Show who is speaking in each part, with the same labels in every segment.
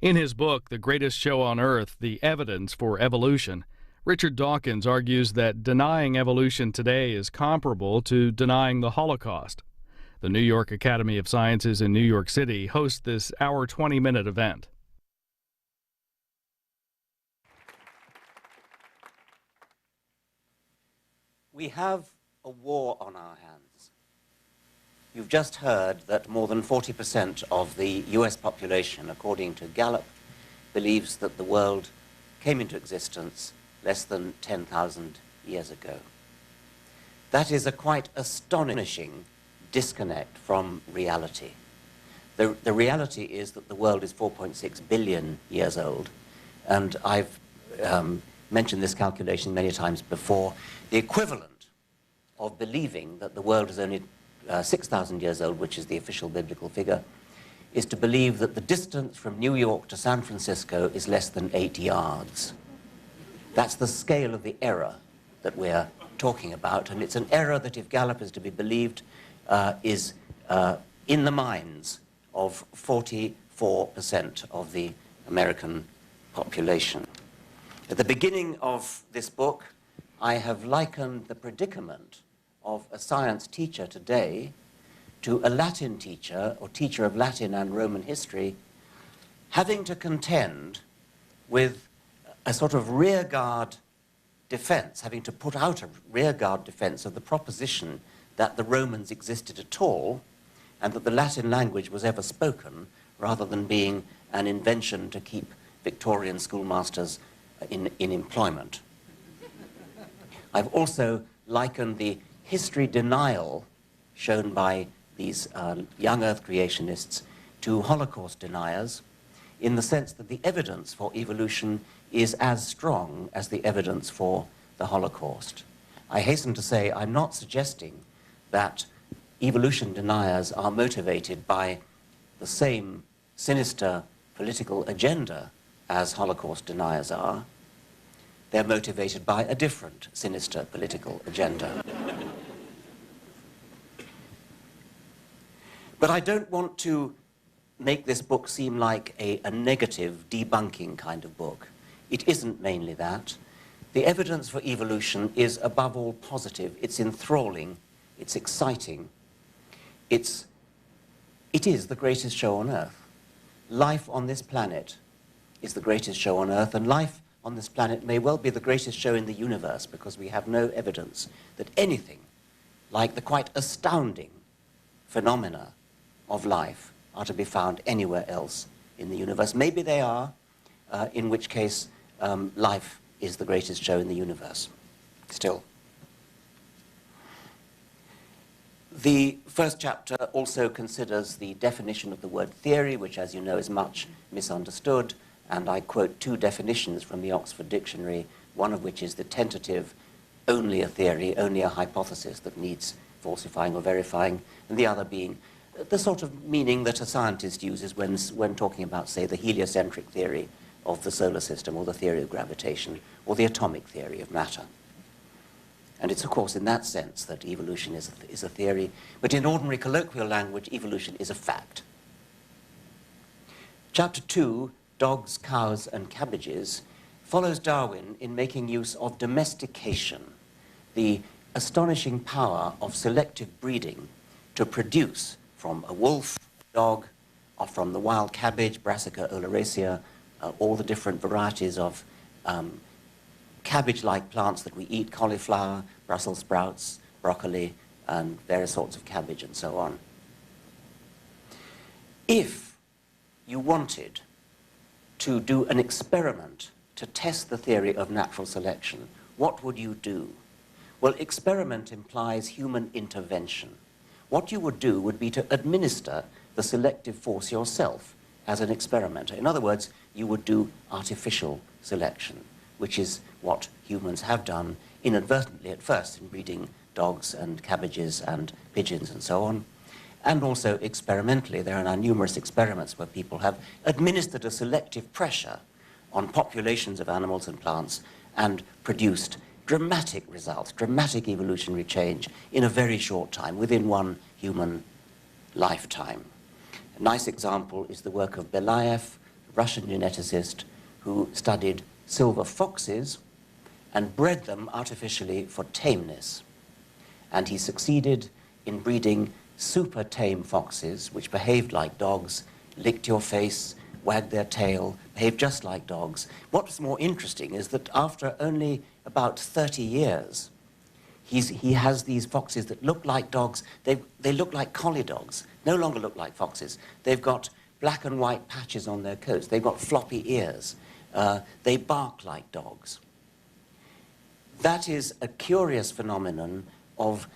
Speaker 1: In his book, The Greatest Show on Earth, The Evidence for Evolution, Richard Dawkins argues that denying evolution today is comparable to denying the Holocaust. The New York Academy of Sciences in New York City hosts this Our 20-Minute event.
Speaker 2: We have a war on our hands. You've just heard that more than 40% of the US population, according to Gallup, believes that the world came into existence less than 10,000 years ago. That is a quite astonishing disconnect from reality. The reality is that the world is 4.6 billion years old, and I've mentioned this calculation many times before. The equivalent of believing that the world is only 6,000 years old, which is the official biblical figure, is to believe that the distance from New York to San Francisco is less than 8 yards. That's the scale of the error that we're talking about, and it's an error that, if Gallup is to be believed, is in the minds of 44% of the American population. At the beginning of this book, I have likened the predicament of a science teacher today to a Latin teacher, or teacher of Latin and Roman history, having to contend with a sort of rearguard defense, having to put out a rearguard defense of the proposition that the Romans existed at all, and that the Latin language was ever spoken, rather than being an invention to keep Victorian schoolmasters in employment. I've also likened the history denial shown by these young Earth creationists to Holocaust deniers, in the sense that the evidence for evolution is as strong as the evidence for the Holocaust. I hasten to say I'm not suggesting that evolution deniers are motivated by the same sinister political agenda as Holocaust deniers are. They're motivated by a different sinister political agenda. But I don't want to make this book seem like a negative, debunking kind of book. It isn't mainly that. The evidence for evolution is above all positive. It's enthralling. It's exciting. It is the greatest show on Earth. Life on this planet is the greatest show on Earth, and life on this planet may well be the greatest show in the universe, because we have no evidence that anything like the quite astounding phenomena of life are to be found anywhere else in the universe. Maybe they are, in which case life is the greatest show in the universe, still. The first chapter also considers the definition of the word theory, which, as you know, is much misunderstood, and I quote two definitions from the Oxford Dictionary, one of which is the tentative, only a theory, only a hypothesis that needs falsifying or verifying, and the other being the sort of meaning that a scientist uses when talking about, say, the heliocentric theory of the solar system, or the theory of gravitation, or the atomic theory of matter. And it's, of course, in that sense that evolution is a theory, but in ordinary colloquial language, evolution is a fact. Chapter 2, Dogs, Cows, and Cabbages, follows Darwin in making use of domestication, the astonishing power of selective breeding to produce from a wolf, a dog, or from the wild cabbage, Brassica oleracea, all the different varieties of cabbage-like plants that we eat, cauliflower, Brussels sprouts, broccoli, and various sorts of cabbage, and so on. If you wanted to do an experiment to test the theory of natural selection, what would you do? Well, experiment implies human intervention. What you would do would be to administer the selective force yourself as an experimenter. In other words, you would do artificial selection, which is what humans have done inadvertently at first in breeding dogs and cabbages and pigeons and so on. And also experimentally, there are now numerous experiments where people have administered a selective pressure on populations of animals and plants and produced dramatic results, dramatic evolutionary change in a very short time, within one human lifetime. A nice example is the work of Belayev, Russian geneticist who studied silver foxes and bred them artificially for tameness. And he succeeded in breeding super tame foxes, which behaved like dogs, licked your face, wagged their tail, behaved just like dogs. What's more interesting is that after only about 30 years, he has these foxes that look like dogs. They look like collie dogs, no longer look like foxes. They've got black and white patches on their coats. They've got floppy ears. They bark like dogs. That is a curious phenomenon of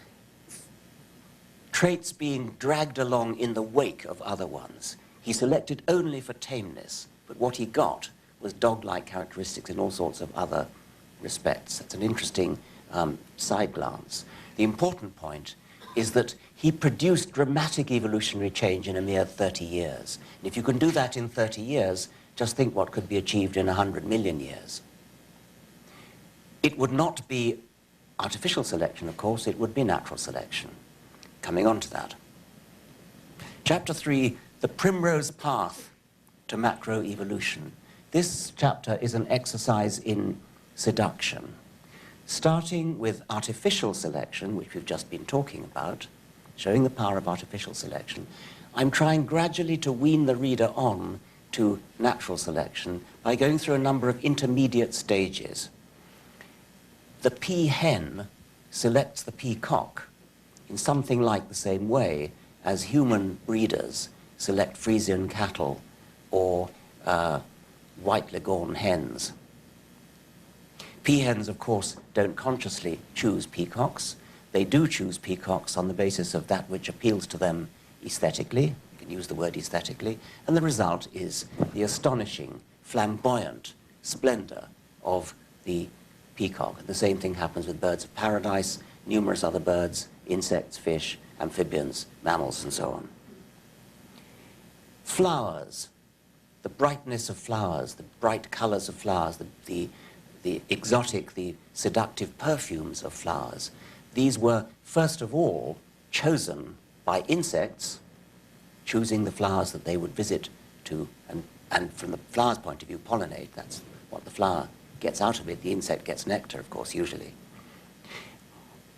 Speaker 2: traits being dragged along in the wake of other ones. He selected only for tameness, but what he got was dog-like characteristics in all sorts of other respects. That's an interesting side glance. The important point is that he produced dramatic evolutionary change in a mere 30 years. And if you can do that in 30 years, just think what could be achieved in 100 million years. It would not be artificial selection, of course, it would be natural selection. Coming on to that. Chapter 3, the primrose path to macroevolution. This chapter is an exercise in seduction, starting with artificial selection, which we've just been talking about, showing the power of artificial selection. I'm trying gradually to wean the reader on to natural selection by going through a number of intermediate stages. The peahen selects the peacock in something like the same way as human breeders select Frisian cattle or white leghorn hens. Peahens, of course, don't consciously choose peacocks. They do choose peacocks on the basis of that which appeals to them aesthetically. You can use the word aesthetically. And the result is the astonishing, flamboyant splendor of the peacock. And the same thing happens with birds of paradise, numerous other birds, insects, fish, amphibians, mammals, and so on. Flowers, the brightness of flowers, the bright colors of flowers, the exotic, the seductive perfumes of flowers, these were, first of all, chosen by insects, choosing the flowers that they would visit to, and from the flower's point of view, pollinate. That's what the flower gets out of it. The insect gets nectar, of course, usually.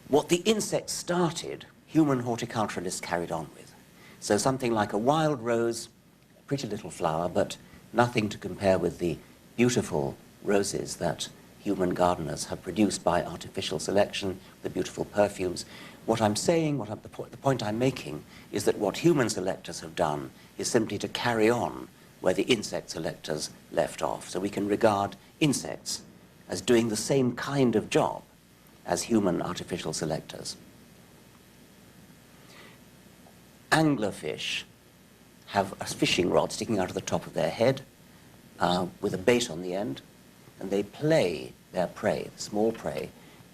Speaker 2: What the insect started, human horticulturalists carried on with. So something like a wild rose, a pretty little flower, but nothing to compare with the beautiful roses that human gardeners have produced by artificial selection, the beautiful perfumes. What I'm saying, the point I'm making, is that what human selectors have done is simply to carry on where the insect selectors left off. So we can regard insects as doing the same kind of job as human artificial selectors. Anglerfish have a fishing rod sticking out of the top of their head with a bait on the end, and they play their prey, the small prey,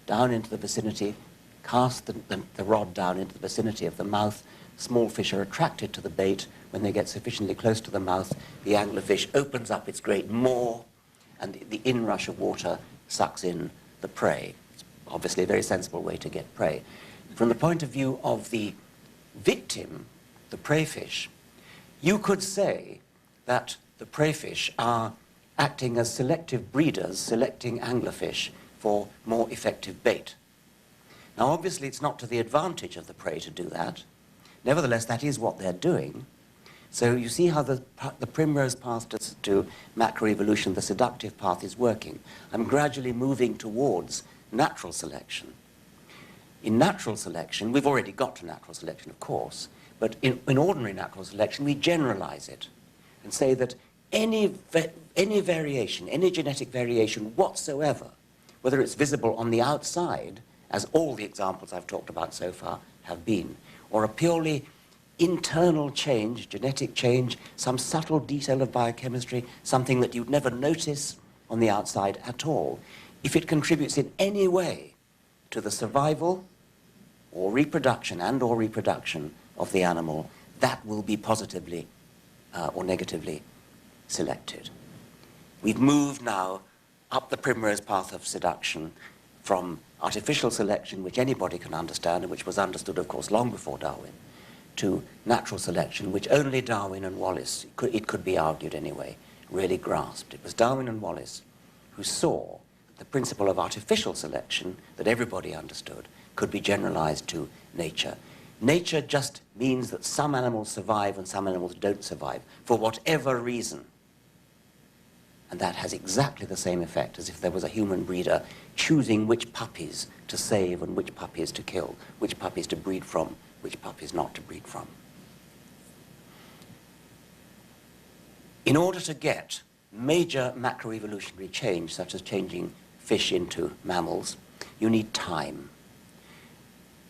Speaker 2: down into the vicinity, cast the rod down into the vicinity of the mouth. Small fish are attracted to the bait. When they get sufficiently close to the mouth, the anglerfish opens up its great maw, and the inrush of water sucks in the prey. It's obviously a very sensible way to get prey. From the point of view of the victim, the prey fish, you could say that the prey fish are acting as selective breeders, selecting anglerfish for more effective bait. Now, obviously, it's not to the advantage of the prey to do that. Nevertheless, that is what they're doing. So you see how the primrose path to macroevolution, the seductive path, is working. I'm gradually moving towards natural selection. In natural selection, we've already got to natural selection, of course, but in ordinary natural selection, we generalize it and say that any variation, any genetic variation whatsoever, whether it's visible on the outside, as all the examples I've talked about so far have been, or a purely internal change, genetic change, some subtle detail of biochemistry, something that you'd never notice on the outside at all, if it contributes in any way to the survival or reproduction and/or reproduction of the animal, that will be positively or negatively selected. We've moved now up the primrose path of seduction from artificial selection, which anybody can understand, and which was understood, of course, long before Darwin, to natural selection, which only Darwin and Wallace, it could be argued anyway, really grasped. It was Darwin and Wallace who saw the principle of artificial selection that everybody understood could be generalized to nature. Nature just means that some animals survive and some animals don't survive, for whatever reason. And that has exactly the same effect as if there was a human breeder choosing which puppies to save and which puppies to kill, which puppies to breed from, which puppies not to breed from. In order to get major macroevolutionary change, such as changing fish into mammals, you need time.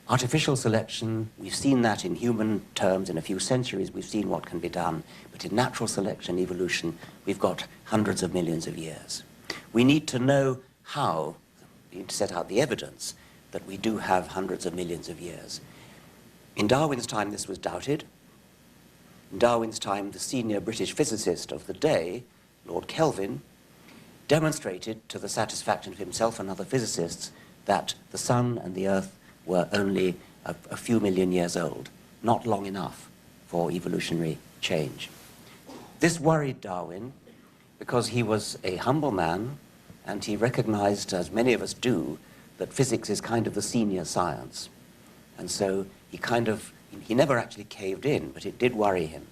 Speaker 2: Artificial selection, we've seen that in human terms in a few centuries, we've seen what can be done, but in natural selection, evolution, we've got hundreds of millions of years. We need to know how, we need to set out the evidence that we do have hundreds of millions of years. In Darwin's time, this was doubted. In Darwin's time, the senior British physicist of the day, Lord Kelvin, demonstrated to the satisfaction of himself and other physicists that the sun and the earth were only a few million years old, not long enough for evolutionary change. This worried Darwin because he was a humble man and he recognized, as many of us do, that physics is kind of the senior science. And so he never actually caved in, but it did worry him.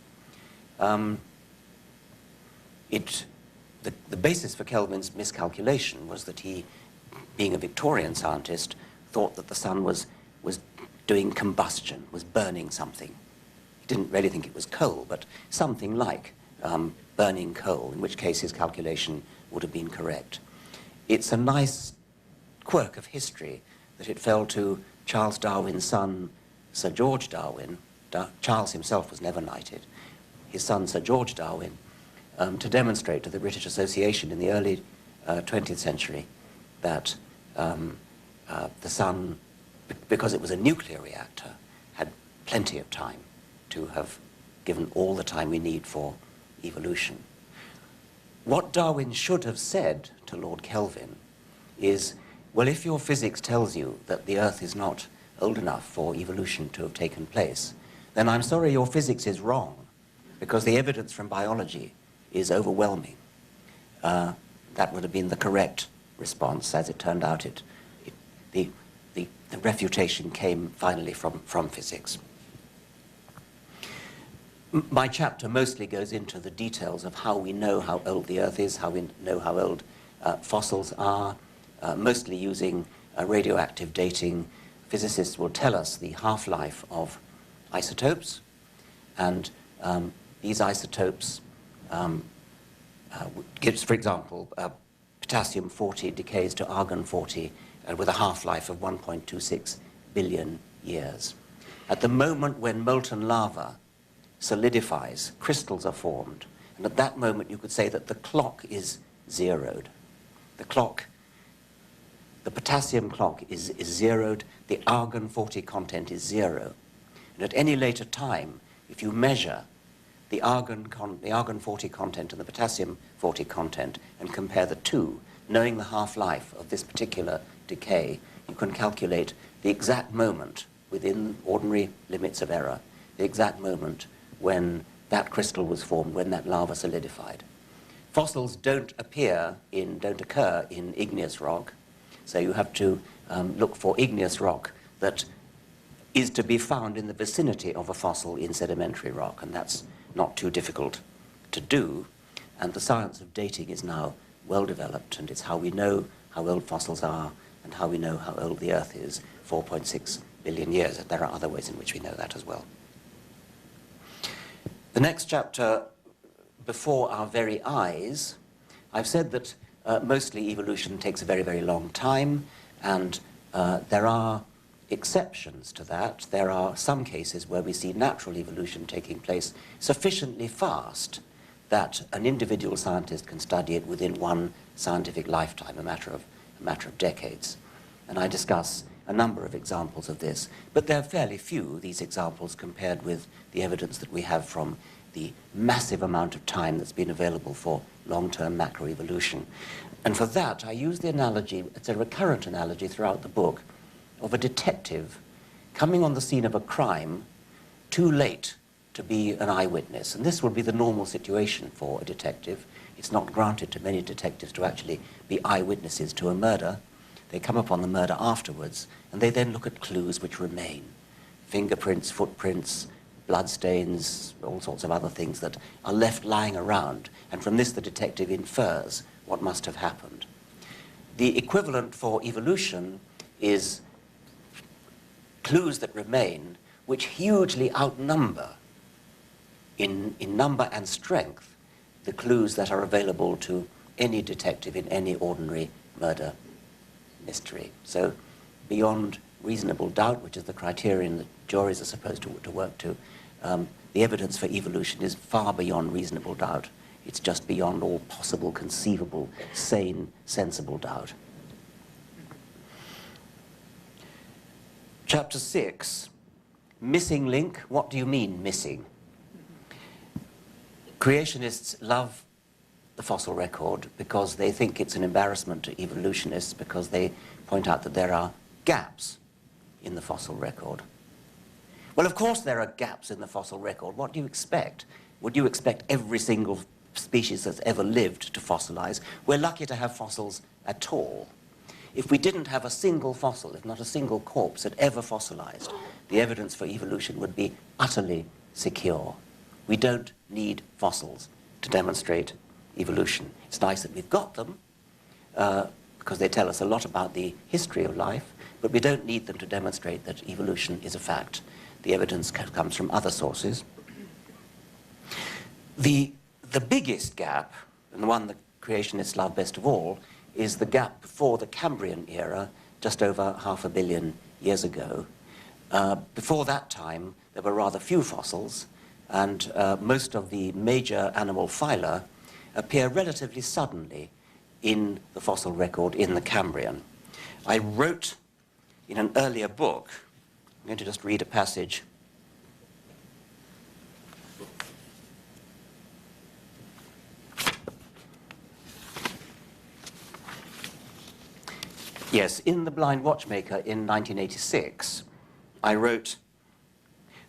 Speaker 2: The basis for Kelvin's miscalculation was that he, being a Victorian scientist, thought that the sun was doing combustion, was burning something. He didn't really think it was coal, but something like burning coal, in which case his calculation would have been correct. It's a nice quirk of history that it fell to Charles Darwin's son, Sir George Darwin. Charles himself was never knighted. His son, Sir George Darwin, to demonstrate to the British Association in the early 20th century that the sun, because it was a nuclear reactor, had plenty of time to have given all the time we need for evolution. What Darwin should have said to Lord Kelvin is, well, if your physics tells you that the Earth is not old enough for evolution to have taken place, then I'm sorry your physics is wrong, because the evidence from biology is overwhelming. That would have been the correct response. As it turned out, the refutation came finally from physics. My chapter mostly goes into the details of how we know how old the Earth is, how we know how old fossils are, mostly using radioactive dating. Physicists will tell us the half-life of isotopes, and these isotopes gives, for example, potassium-40 decays to argon-40 with a half-life of 1.26 billion years. At the moment when molten lava solidifies, crystals are formed, and at that moment you could say that the clock is zeroed. The potassium clock is zeroed, the argon-40 content is zero. And at any later time, if you measure the argon-40 content and the potassium-40 content and compare the two, knowing the half-life of this particular decay, you can calculate the exact moment, within ordinary limits of error, the exact moment when that crystal was formed, when that lava solidified. Fossils don't occur in igneous rock, so you have to look for igneous rock that is to be found in the vicinity of a fossil in sedimentary rock, and that's not too difficult to do. And the science of dating is now well developed, and it's how we know how old fossils are and how we know how old the Earth is, 4.6 billion years. There are other ways in which we know that as well. The next chapter, before our very eyes, I've said that mostly evolution takes a very, very long time, and there are exceptions to that. There are some cases where we see natural evolution taking place sufficiently fast that an individual scientist can study it within one scientific lifetime, a matter of decades. And I discuss a number of examples of this, but they're fairly few, these examples, compared with the evidence that we have from the massive amount of time that's been available for long-term macroevolution. And for that, I use the analogy, it's a recurrent analogy throughout the book, of a detective coming on the scene of a crime too late to be an eyewitness. And this would be the normal situation for a detective. It's not granted to many detectives to actually be eyewitnesses to a murder. They come upon the murder afterwards, and they then look at clues which remain. Fingerprints, footprints, bloodstains, all sorts of other things that are left lying around. And from this, the detective infers what must have happened. The equivalent for evolution is clues that remain, which hugely outnumber in number and strength the clues that are available to any detective in any ordinary murder mystery. So beyond reasonable doubt, which is the criterion that juries are supposed to work to, the evidence for evolution is far beyond reasonable doubt. It's just beyond all possible, conceivable, sane, sensible doubt. Chapter 6, missing link. What do you mean, missing? Creationists love the fossil record because they think it's an embarrassment to evolutionists, because they point out that there are gaps in the fossil record. Well, of course there are gaps in the fossil record. What do you expect? Would you expect every single species that's ever lived to fossilize? We're lucky to have fossils at all. If we didn't have a single fossil, if not a single corpse had ever fossilized, the evidence for evolution would be utterly secure. We don't need fossils to demonstrate evolution. It's nice that we've got them, because they tell us a lot about the history of life, but we don't need them to demonstrate that evolution is a fact. The evidence comes from other sources. The biggest gap, and the one that creationists love best of all, is the gap before the Cambrian era, just over 500 million years ago. Before that time, there were rather few fossils, and most of the major animal phyla appear relatively suddenly in the fossil record in the Cambrian. I wrote in an earlier book, I'm going to just read a passage. Yes, in The Blind Watchmaker in 1986, I wrote,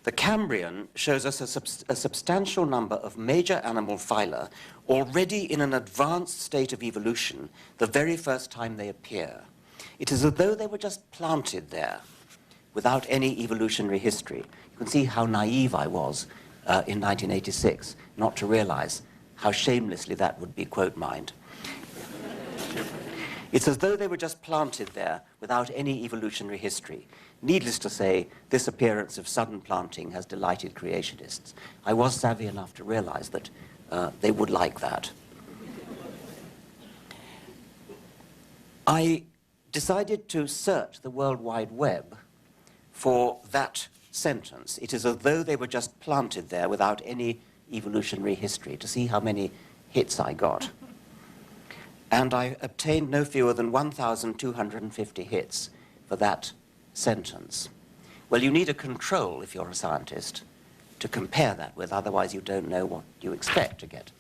Speaker 2: "The Cambrian shows us a substantial number of major animal phyla already in an advanced state of evolution the very first time they appear. It is as though they were just planted there without any evolutionary history." You can see how naive I was in 1986 not to realize how shamelessly that would be quote mined. It's as though they were just planted there without any evolutionary history. Needless to say, this appearance of sudden planting has delighted creationists. I was savvy enough to realize that they would like that. I decided to search the World Wide Web for that sentence. It is as though they were just planted there without any evolutionary history, to see how many hits I got. And I obtained no fewer than 1,250 hits for that sentence. Well, you need a control, if you're a scientist, to compare that with, otherwise you don't know what you expect to get,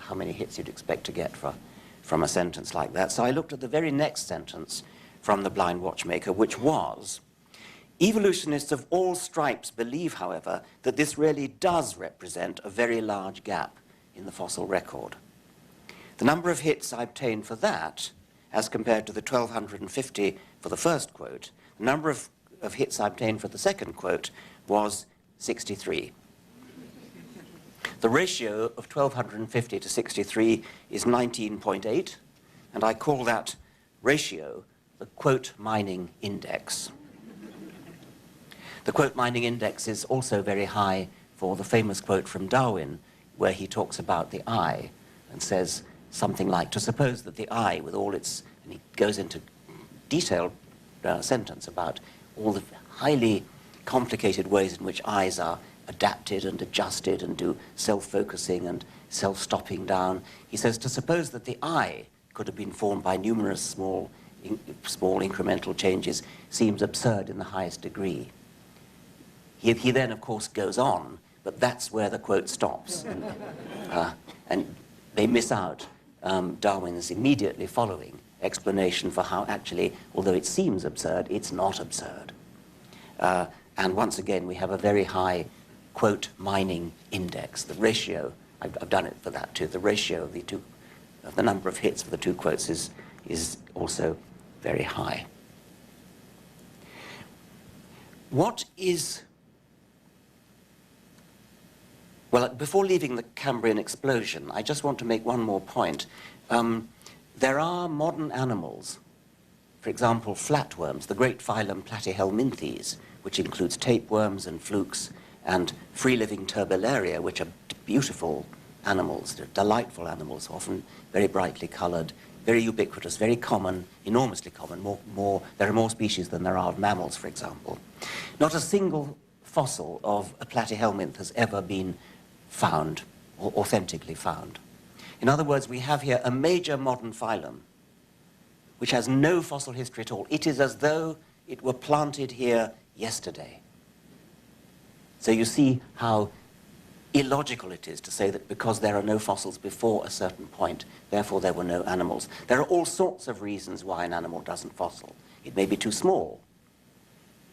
Speaker 2: how many hits you'd expect to get from a sentence like that. So I looked at the very next sentence from The Blind Watchmaker, which was, "Evolutionists of all stripes believe, however, that this really does represent a very large gap in the fossil record." The number of hits I obtained for that, as compared to the 1,250 for the first quote, the number of hits I obtained for the second quote was 63. The ratio of 1,250 to 63 is 19.8, and I call that ratio the quote mining index. The quote mining index is also very high for the famous quote from Darwin, where he talks about the eye and says something like, "To suppose that the eye, with all its," and he goes into detailed sentence about all the highly complicated ways in which eyes are adapted and adjusted and do self-focusing and self-stopping down. He says, "To suppose that the eye could have been formed by numerous small incremental changes seems absurd in the highest degree." He then, of course, goes on, but that's where the quote stops. And they miss out Darwin's immediately following explanation for how actually, although it seems absurd, it's not absurd. And once again, we have a very high quote mining index, the ratio, I've done it for that too, the ratio of the number of hits for the two quotes is also very high. What is, well, before leaving the Cambrian explosion, I just want to make one more point. There are modern animals, for example, flatworms, the great phylum Platyhelminthes, which includes tapeworms and flukes, and free-living Turbellaria, which are beautiful animals, they're delightful animals, often very brightly colored, very ubiquitous, very common, enormously common. There are more species than there are of mammals, for example. Not a single fossil of a platyhelminth has ever been found, or authentically found. In other words, we have here a major modern phylum, which has no fossil history at all. It is as though it were planted here yesterday. So you see how illogical it is to say that because there are no fossils before a certain point, therefore there were no animals. There are all sorts of reasons why an animal doesn't fossil. It may be too small.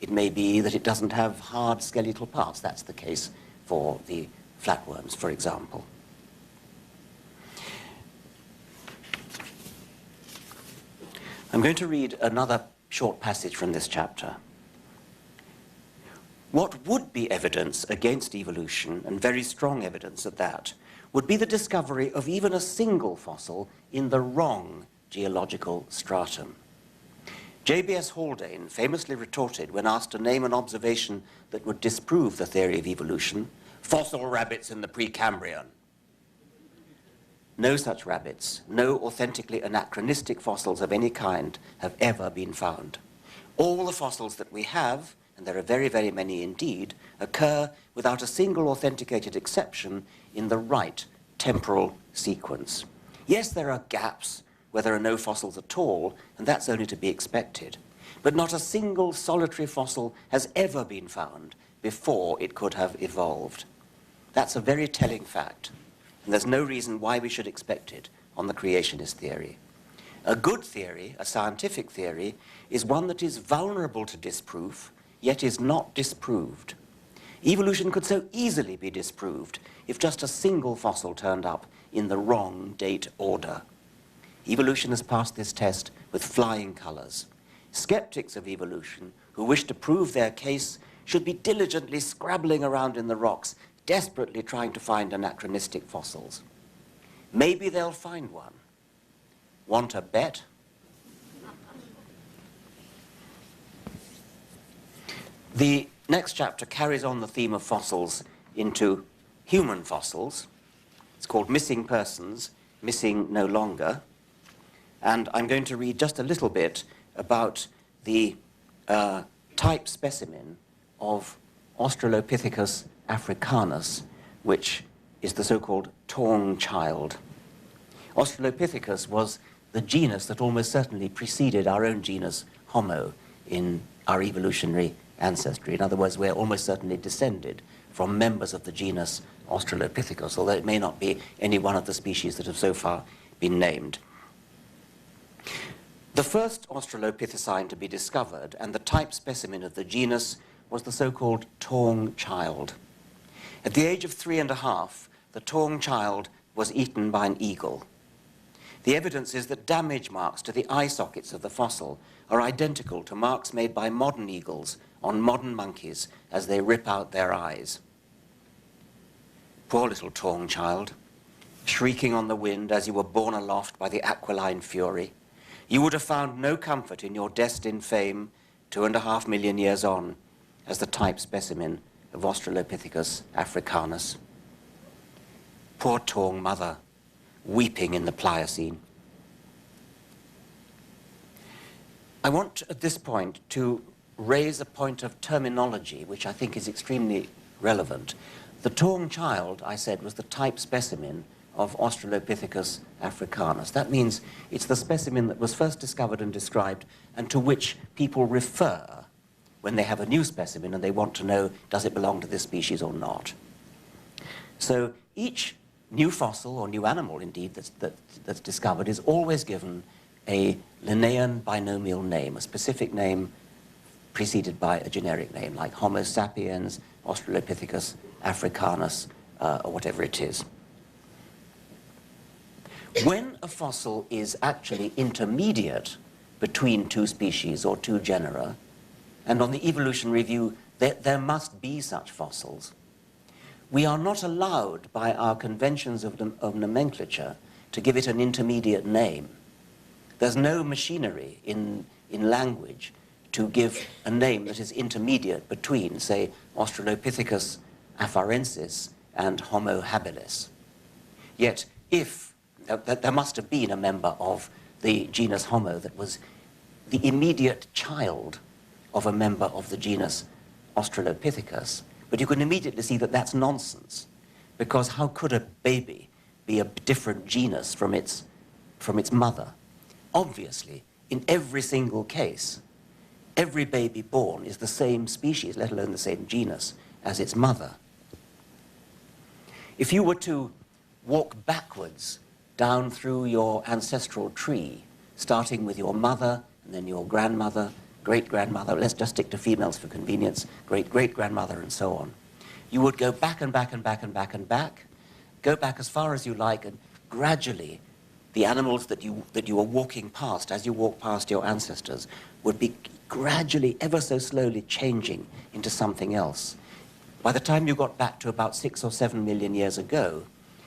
Speaker 2: It may be that it doesn't have hard skeletal parts. That's the case for the flatworms, for example. I'm going to read another short passage from this chapter. What would be evidence against evolution, and very strong evidence at that, would be the discovery of even a single fossil in the wrong geological stratum. J.B.S. Haldane famously retorted when asked to name an observation that would disprove the theory of evolution, "Fossil rabbits in the Precambrian." No such rabbits, no authentically anachronistic fossils of any kind have ever been found. All the fossils that we have, and there are very, very many indeed, occur without a single authenticated exception in the right temporal sequence. Yes, there are gaps where there are no fossils at all, and that's only to be expected. But not a single solitary fossil has ever been found before it could have evolved. That's a very telling fact. And there's no reason why we should expect it on the creationist theory. A good theory, a scientific theory, is one that is vulnerable to disproof, yet is not disproved. Evolution could so easily be disproved if just a single fossil turned up in the wrong date order. Evolution has passed this test with flying colors. Skeptics of evolution who wish to prove their case should be diligently scrabbling around in the rocks, desperately trying to find anachronistic fossils. Maybe they'll find one. Want a bet? The next chapter carries on the theme of fossils into human fossils. It's called Missing Persons, Missing No Longer. And I'm going to read just a little bit about the type specimen of Australopithecus africanus, which is the so-called tawny child. Australopithecus was the genus that almost certainly preceded our own genus Homo in our evolutionary ancestry. In other words, we're almost certainly descended from members of the genus Australopithecus, although it may not be any one of the species that have so far been named. The first Australopithecine to be discovered, and the type specimen of the genus, was the so-called tawny child. At the age of 3½, the tawny child was eaten by an eagle. The evidence is that damage marks to the eye sockets of the fossil are identical to marks made by modern eagles on modern monkeys as they rip out their eyes. Poor little tawny child, shrieking on the wind as you were borne aloft by the aquiline fury, you would have found no comfort in your destined fame 2.5 million years on as the type specimen of Australopithecus africanus. Poor tawny mother, weeping in the Pliocene. I want at this point to raise a point of terminology which I think is extremely relevant. The tawny child, I said, was the type specimen of Australopithecus africanus. That means it's the specimen that was first discovered and described and to which people refer when they have a new specimen and they want to know, does it belong to this species or not? So each new fossil, or new animal indeed, that's discovered is always given a Linnaean binomial name, a specific name preceded by a generic name, like Homo sapiens, Australopithecus africanus, or whatever it is. When a fossil is actually intermediate between two species or two genera, and on the evolutionary view, there must be such fossils, we are not allowed by our conventions of nomenclature to give it an intermediate name. There's no machinery in language to give a name that is intermediate between, say, Australopithecus afarensis and Homo habilis. Yet, if there must have been a member of the genus Homo that was the immediate child of a member of the genus Australopithecus, but you can immediately see that that's nonsense, because how could a baby be a different genus from its mother? Obviously, in every single case, every baby born is the same species, let alone the same genus, as its mother. If you were to walk backwards down through your ancestral tree, starting with your mother, and then your grandmother, great-grandmother, let's just stick to females for convenience, great-great-grandmother, and so on, you would go back and back and back and back and back, go back as far as you like, and gradually the animals that you were walking past, as you walk past your ancestors, would be gradually, ever so slowly changing into something else. By the time you got back to about 6 or 7 million years ago,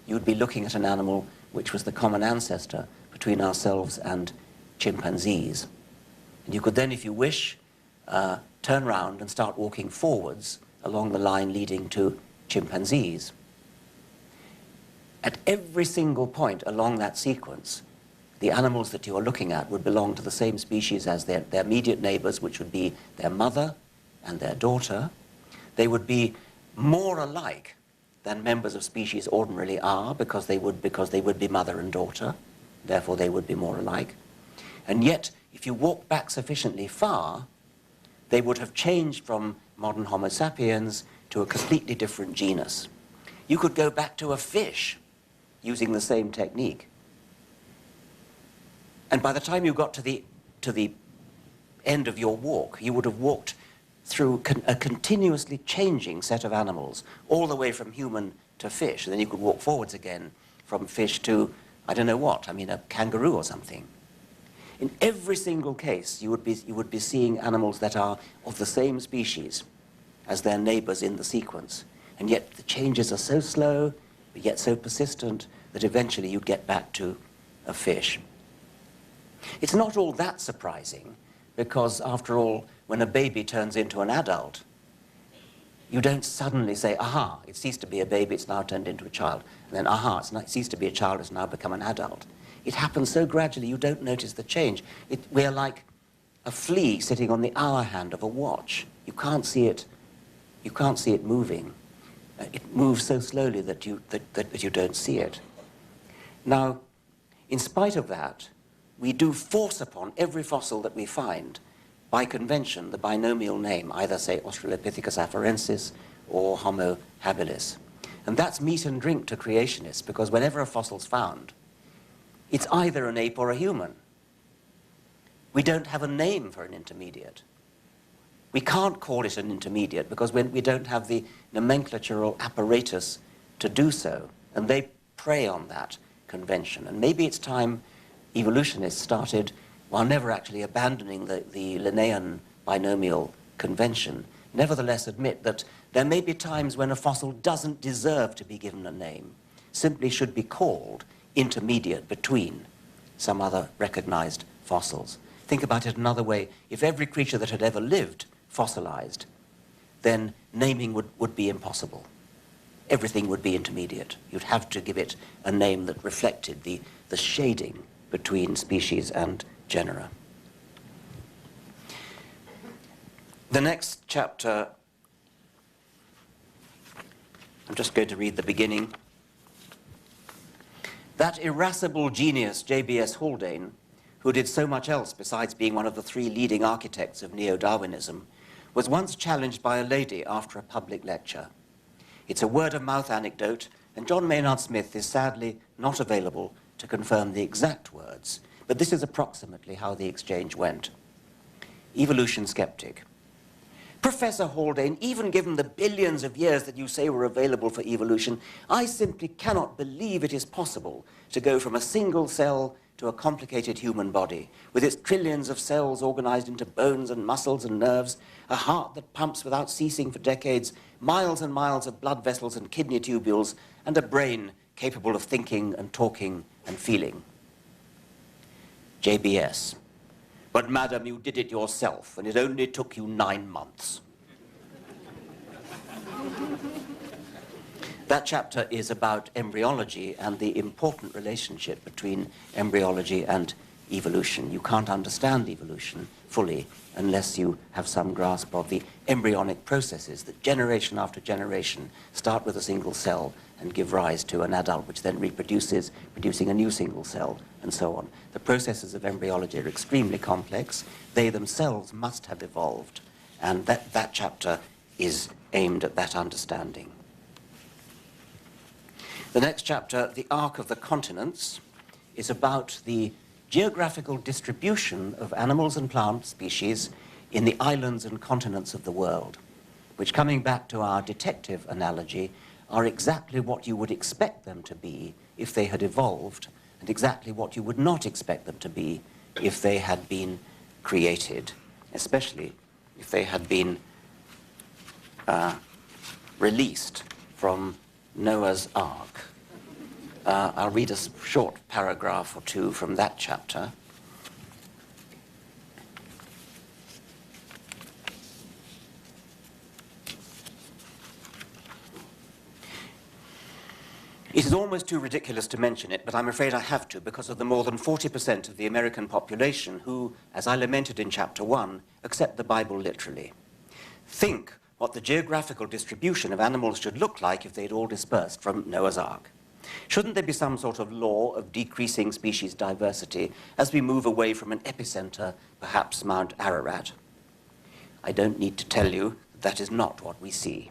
Speaker 2: you would be looking at an animal which was the common ancestor between ourselves and chimpanzees. And you could then, if you wish, turn around and start walking forwards along the line leading to chimpanzees. At every single point along that sequence, the animals that you are looking at would belong to the same species as their immediate neighbors, which would be their mother and their daughter. They would be more alike than members of species ordinarily are, because they would be mother and daughter. Therefore, they would be more alike. And yet, if you walk back sufficiently far, they would have changed from modern Homo sapiens to a completely different genus. You could go back to a fish using the same technique. And by the time you got to the end of your walk, you would have walked through a continuously changing set of animals, all the way from human to fish. And then you could walk forwards again from fish to, I don't know what, I mean, a kangaroo or something. In every single case, you would be seeing animals that are of the same species as their neighbors in the sequence. And yet the changes are so slow, but yet so persistent, that eventually you'd get back to a fish. It's not all that surprising, because after all, when a baby turns into an adult, you don't suddenly say, aha, it ceased to be a baby, it's now turned into a child. And then, aha, it ceased to be a child, it's now become an adult. It happens so gradually you don't notice the change. We're like a flea sitting on the hour hand of a watch. You can't see it moving. It moves so slowly that you don't see it. Now, in spite of that, we do force upon every fossil that we find, by convention, the binomial name, either, say, Australopithecus afarensis or Homo habilis. And that's meat and drink to creationists, because whenever a fossil's found, it's either an ape or a human. We don't have a name for an intermediate. We can't call it an intermediate, because we don't have the nomenclatural apparatus to do so, and they prey on that convention. And maybe it's time evolutionists started, while never actually abandoning the Linnaean binomial convention, nevertheless admit that there may be times when a fossil doesn't deserve to be given a name, simply should be called intermediate between some other recognized fossils. Think about it another way. If every creature that had ever lived fossilized, then naming would be impossible. Everything would be intermediate. You'd have to give it a name that reflected the shading between species and genera. The next chapter, I'm just going to read the beginning. That irascible genius, J.B.S. Haldane, who did so much else besides being one of the 3 leading architects of neo-Darwinism, was once challenged by a lady after a public lecture. It's a word-of-mouth anecdote, and John Maynard Smith is sadly not available to confirm the exact words, but this is approximately how the exchange went. Evolution skeptic. Professor Haldane, even given the billions of years that you say were available for evolution, I simply cannot believe it is possible to go from a single cell to a complicated human body, with its trillions of cells organized into bones and muscles and nerves, a heart that pumps without ceasing for decades, miles and miles of blood vessels and kidney tubules, and a brain capable of thinking and talking and feeling. JBS. But, madam, you did it yourself, and it only took you 9 months. That chapter is about embryology and the important relationship between embryology and evolution. You can't understand evolution fully unless you have some grasp of the embryonic processes that generation after generation start with a single cell and give rise to an adult, which then reproduces, producing a new single cell, and so on. The processes of embryology are extremely complex. They themselves must have evolved, and that chapter is aimed at that understanding. The next chapter, The Arc of the Continents, is about the geographical distribution of animals and plant species in the islands and continents of the world, which, coming back to our detective analogy, are exactly what you would expect them to be if they had evolved, and exactly what you would not expect them to be if they had been created, especially if they had been released from Noah's Ark. I'll read a short paragraph or two from that chapter. It is almost too ridiculous to mention it, but I'm afraid I have to, because of the more than 40% of the American population who, as I lamented in chapter 1, accept the Bible literally. Think what the geographical distribution of animals should look like if they'd all dispersed from Noah's Ark. Shouldn't there be some sort of law of decreasing species diversity as we move away from an epicenter, perhaps Mount Ararat? I don't need to tell you that is not what we see.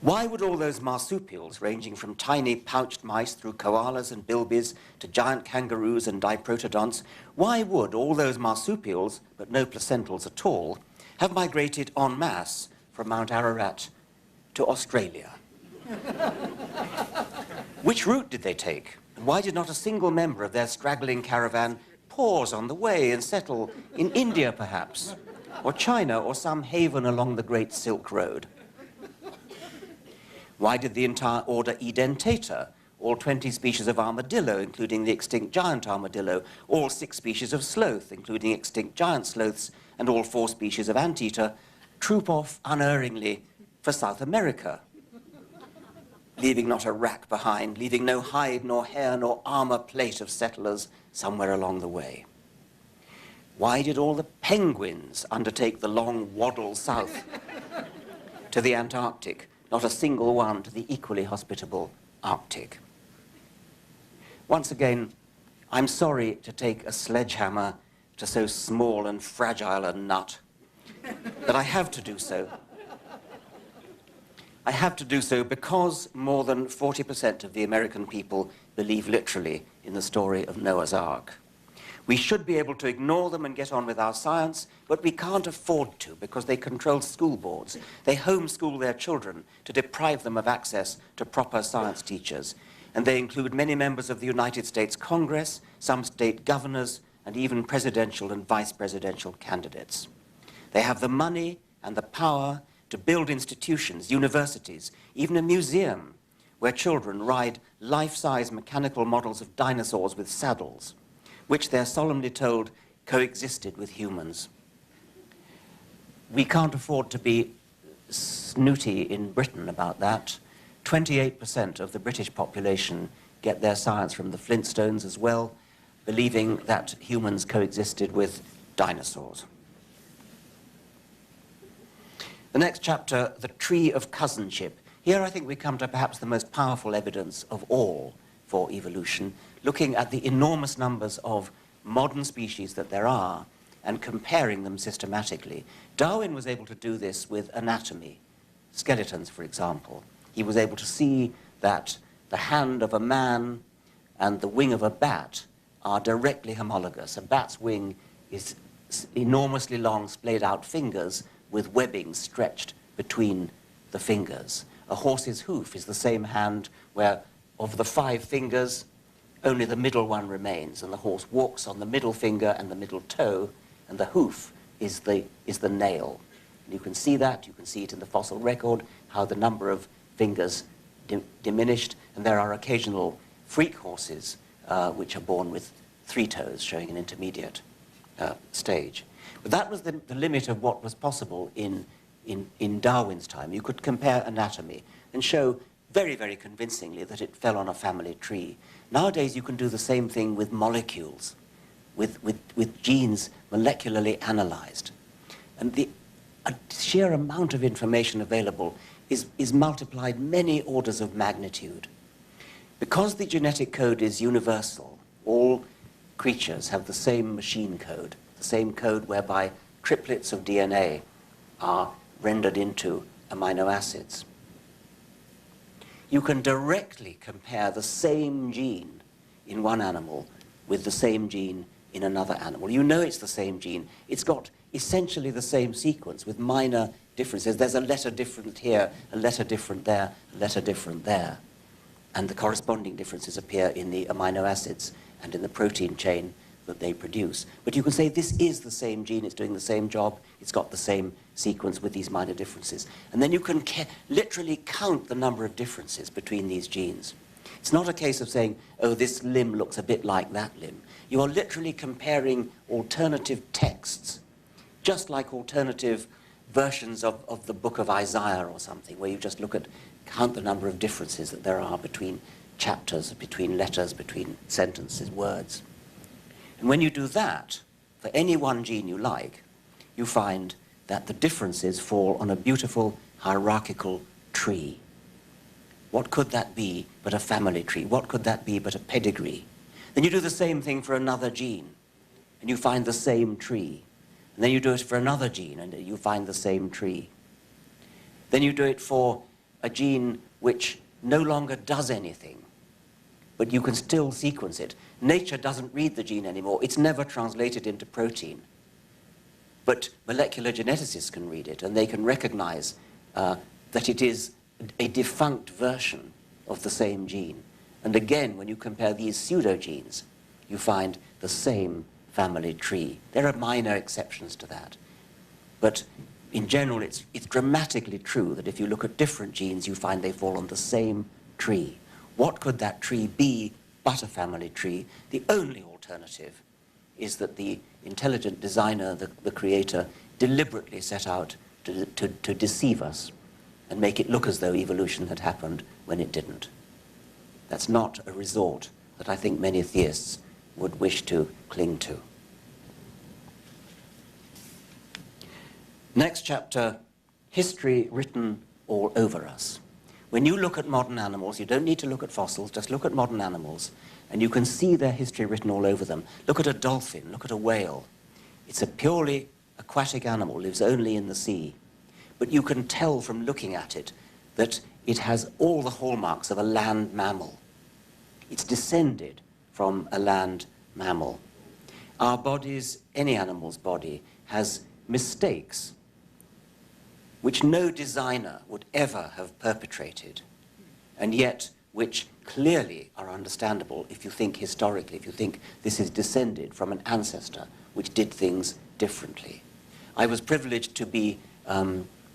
Speaker 2: Why would all those marsupials, ranging from tiny pouched mice through koalas and bilbies to giant kangaroos and diprotodonts, why would all those marsupials, but no placentals at all, have migrated en masse from Mount Ararat to Australia? Which route did they take? And why did not a single member of their straggling caravan pause on the way and settle in India, perhaps, or China, or some haven along the Great Silk Road? Why did the entire order Edentata, all 20 species of armadillo, including the extinct giant armadillo, all 6 species of sloth, including extinct giant sloths, and all 4 species of anteater, troop off unerringly for South America, leaving not a rack behind, leaving no hide nor hair nor armor plate of settlers somewhere along the way? Why did all the penguins undertake the long waddle south to the Antarctic, not a single one to the equally hospitable Arctic? Once again, I'm sorry to take a sledgehammer to so small and fragile a nut, but I have to do so. I have to do so because more than 40% of the American people believe literally in the story of Noah's Ark. We should be able to ignore them and get on with our science, but we can't afford to because they control school boards. They homeschool their children to deprive them of access to proper science teachers. And they include many members of the United States Congress, some state governors, and even presidential and vice presidential candidates. They have the money and the power to build institutions, universities, even a museum where children ride life-size mechanical models of dinosaurs with saddles, which they're solemnly told coexisted with humans. We can't afford to be snooty in Britain about that. 28% of the British population get their science from the Flintstones as well, believing that humans coexisted with dinosaurs. The next chapter, The Tree of Cousinship. Here I think we come to perhaps the most powerful evidence of all for evolution, looking at the enormous numbers of modern species that there are and comparing them systematically. Darwin was able to do this with anatomy, skeletons, for example. He was able to see that the hand of a man and the wing of a bat are directly homologous. A bat's wing is enormously long, splayed out fingers with webbing stretched between the fingers. A horse's hoof is the same hand where, of the 5 fingers, only the middle one remains, and the horse walks on the middle finger and the middle toe, and the hoof is the nail. And you can see that, you can see it in the fossil record, how the number of fingers diminished, and there are occasional freak horses which are born with 3 toes, showing an intermediate stage. But that was the limit of what was possible in Darwin's time. You could compare anatomy and show very, very convincingly that it fell on a family tree. Nowadays, you can do the same thing with molecules, with genes molecularly analyzed. And the sheer amount of information available is multiplied many orders of magnitude. Because the genetic code is universal, all creatures have the same machine code, the same code whereby triplets of DNA are rendered into amino acids. You can directly compare the same gene in one animal with the same gene in another animal. You know it's the same gene. It's got essentially the same sequence with minor differences. There's a letter different here, a letter different there, a letter different there. And the corresponding differences appear in the amino acids and in the protein chain that they produce. But you can say this is the same gene, it's doing the same job, it's got the same sequence with these minor differences. And then you can literally count the number of differences between these genes. It's not a case of saying, oh, this limb looks a bit like that limb. You are literally comparing alternative texts, just like alternative versions of the book of Isaiah or something, where you just count the number of differences that there are between chapters, between letters, between sentences, words. And when you do that, for any one gene you like, you find that the differences fall on a beautiful hierarchical tree. What could that be but a family tree? What could that be but a pedigree? Then you do the same thing for another gene, and you find the same tree. And then you do it for another gene, and you find the same tree. Then you do it for a gene which no longer does anything, but you can still sequence it. Nature doesn't read the gene anymore. It's never translated into protein. But molecular geneticists can read it, and they can recognize that it is a defunct version of the same gene. And again, when you compare these pseudogenes, you find the same family tree. There are minor exceptions to that. But in general, it's dramatically true that if you look at different genes, you find they fall on the same tree. What could that tree be but a family tree? The only alternative is that the intelligent designer, the creator, deliberately set out to deceive us and make it look as though evolution had happened when it didn't. That's not a resort that I think many theists would wish to cling to. Next chapter, history written all over us. When you look at modern animals, you don't need to look at fossils, just look at modern animals, and you can see their history written all over them. Look at a dolphin, look at a whale. It's a purely aquatic animal, lives only in the sea. But you can tell from looking at it that it has all the hallmarks of a land mammal. It's descended from a land mammal. Our bodies, any animal's body, has mistakes which no designer would ever have perpetrated, and yet which clearly are understandable if you think historically, if you think this is descended from an ancestor which did things differently. I was privileged to be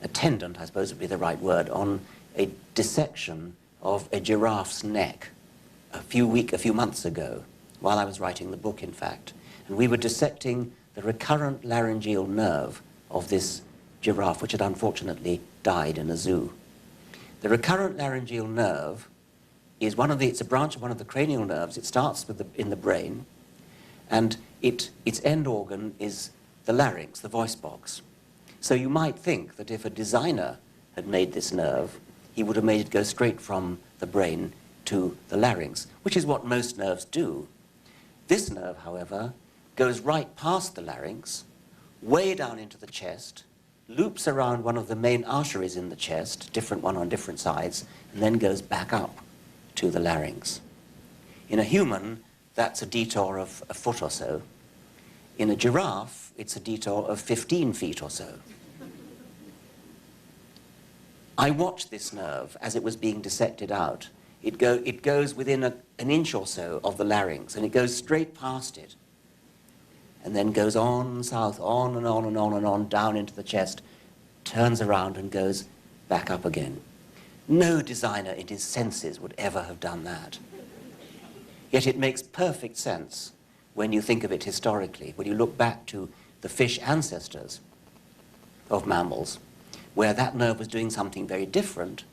Speaker 2: attendant, I suppose would be the right word, on a dissection of a giraffe's neck a few months ago, while I was writing the book, in fact. And we were dissecting the recurrent laryngeal nerve of this giraffe, which had unfortunately died in a zoo. The recurrent laryngeal nerve is it's a branch of one of the cranial nerves. It starts in the brain, and its end organ is the larynx, the voice box. So you might think that if a designer had made this nerve, he would have made it go straight from the brain to the larynx, which is what most nerves do. This nerve, however, goes right past the larynx, way down into the chest, loops around one of the main arteries in the chest, different one on different sides, and then goes back up to the larynx. In a human, that's a detour of a foot or so. In a giraffe, it's a detour of 15 feet or so. I watched this nerve as it was being dissected out. It goes within an inch or so of the larynx, and it goes straight past it, and then goes on south, on and on and on and on, down into the chest, turns around and goes back up again. No designer in his senses would ever have done that. Yet it makes perfect sense when you think of it historically, when you look back to the fish ancestors of mammals, where that nerve was doing something very different,